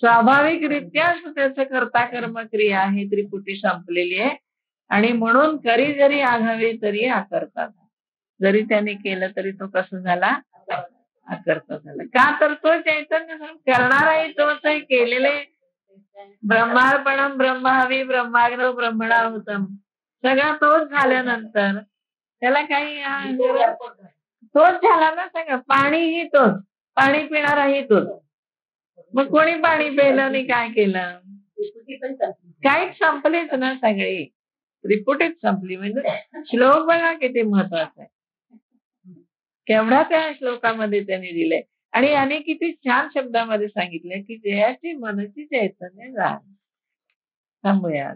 स्वाभाविकरित्या त्याचं करता कर्म क्रिया ही त्रिपुटी संपलेली आहे. आणि म्हणून करी जरी आघावे तरी आकर्ता. जरी त्याने केलं तरी तो कसं झाला, आकर्ता झाला. का तर तो चैतन्य करणाराही तोच आहे, केलेले ब्रह्मार्पणम ब्रह्मावी ब्रह्माग्नो ब्रह्मणाहुतम सगळा तोच झाल्यानंतर त्याला काही तोच झाला ना. सगळं पाणीही तोच, पाणी पिणाराही तोच. मग कोणी पाणी प्यायलं आणि काय केलं, काहीच संपलीच ना. सगळी त्रिपुटीच संपली. म्हणजे श्लोक बघा किती महत्वाचा आहे, केवढा त्या श्लोकामध्ये त्यांनी दिलंय. आणि याने किती छान शब्दामध्ये सांगितलंय की जयाची मनची चैतन्य झाले. थांबूया.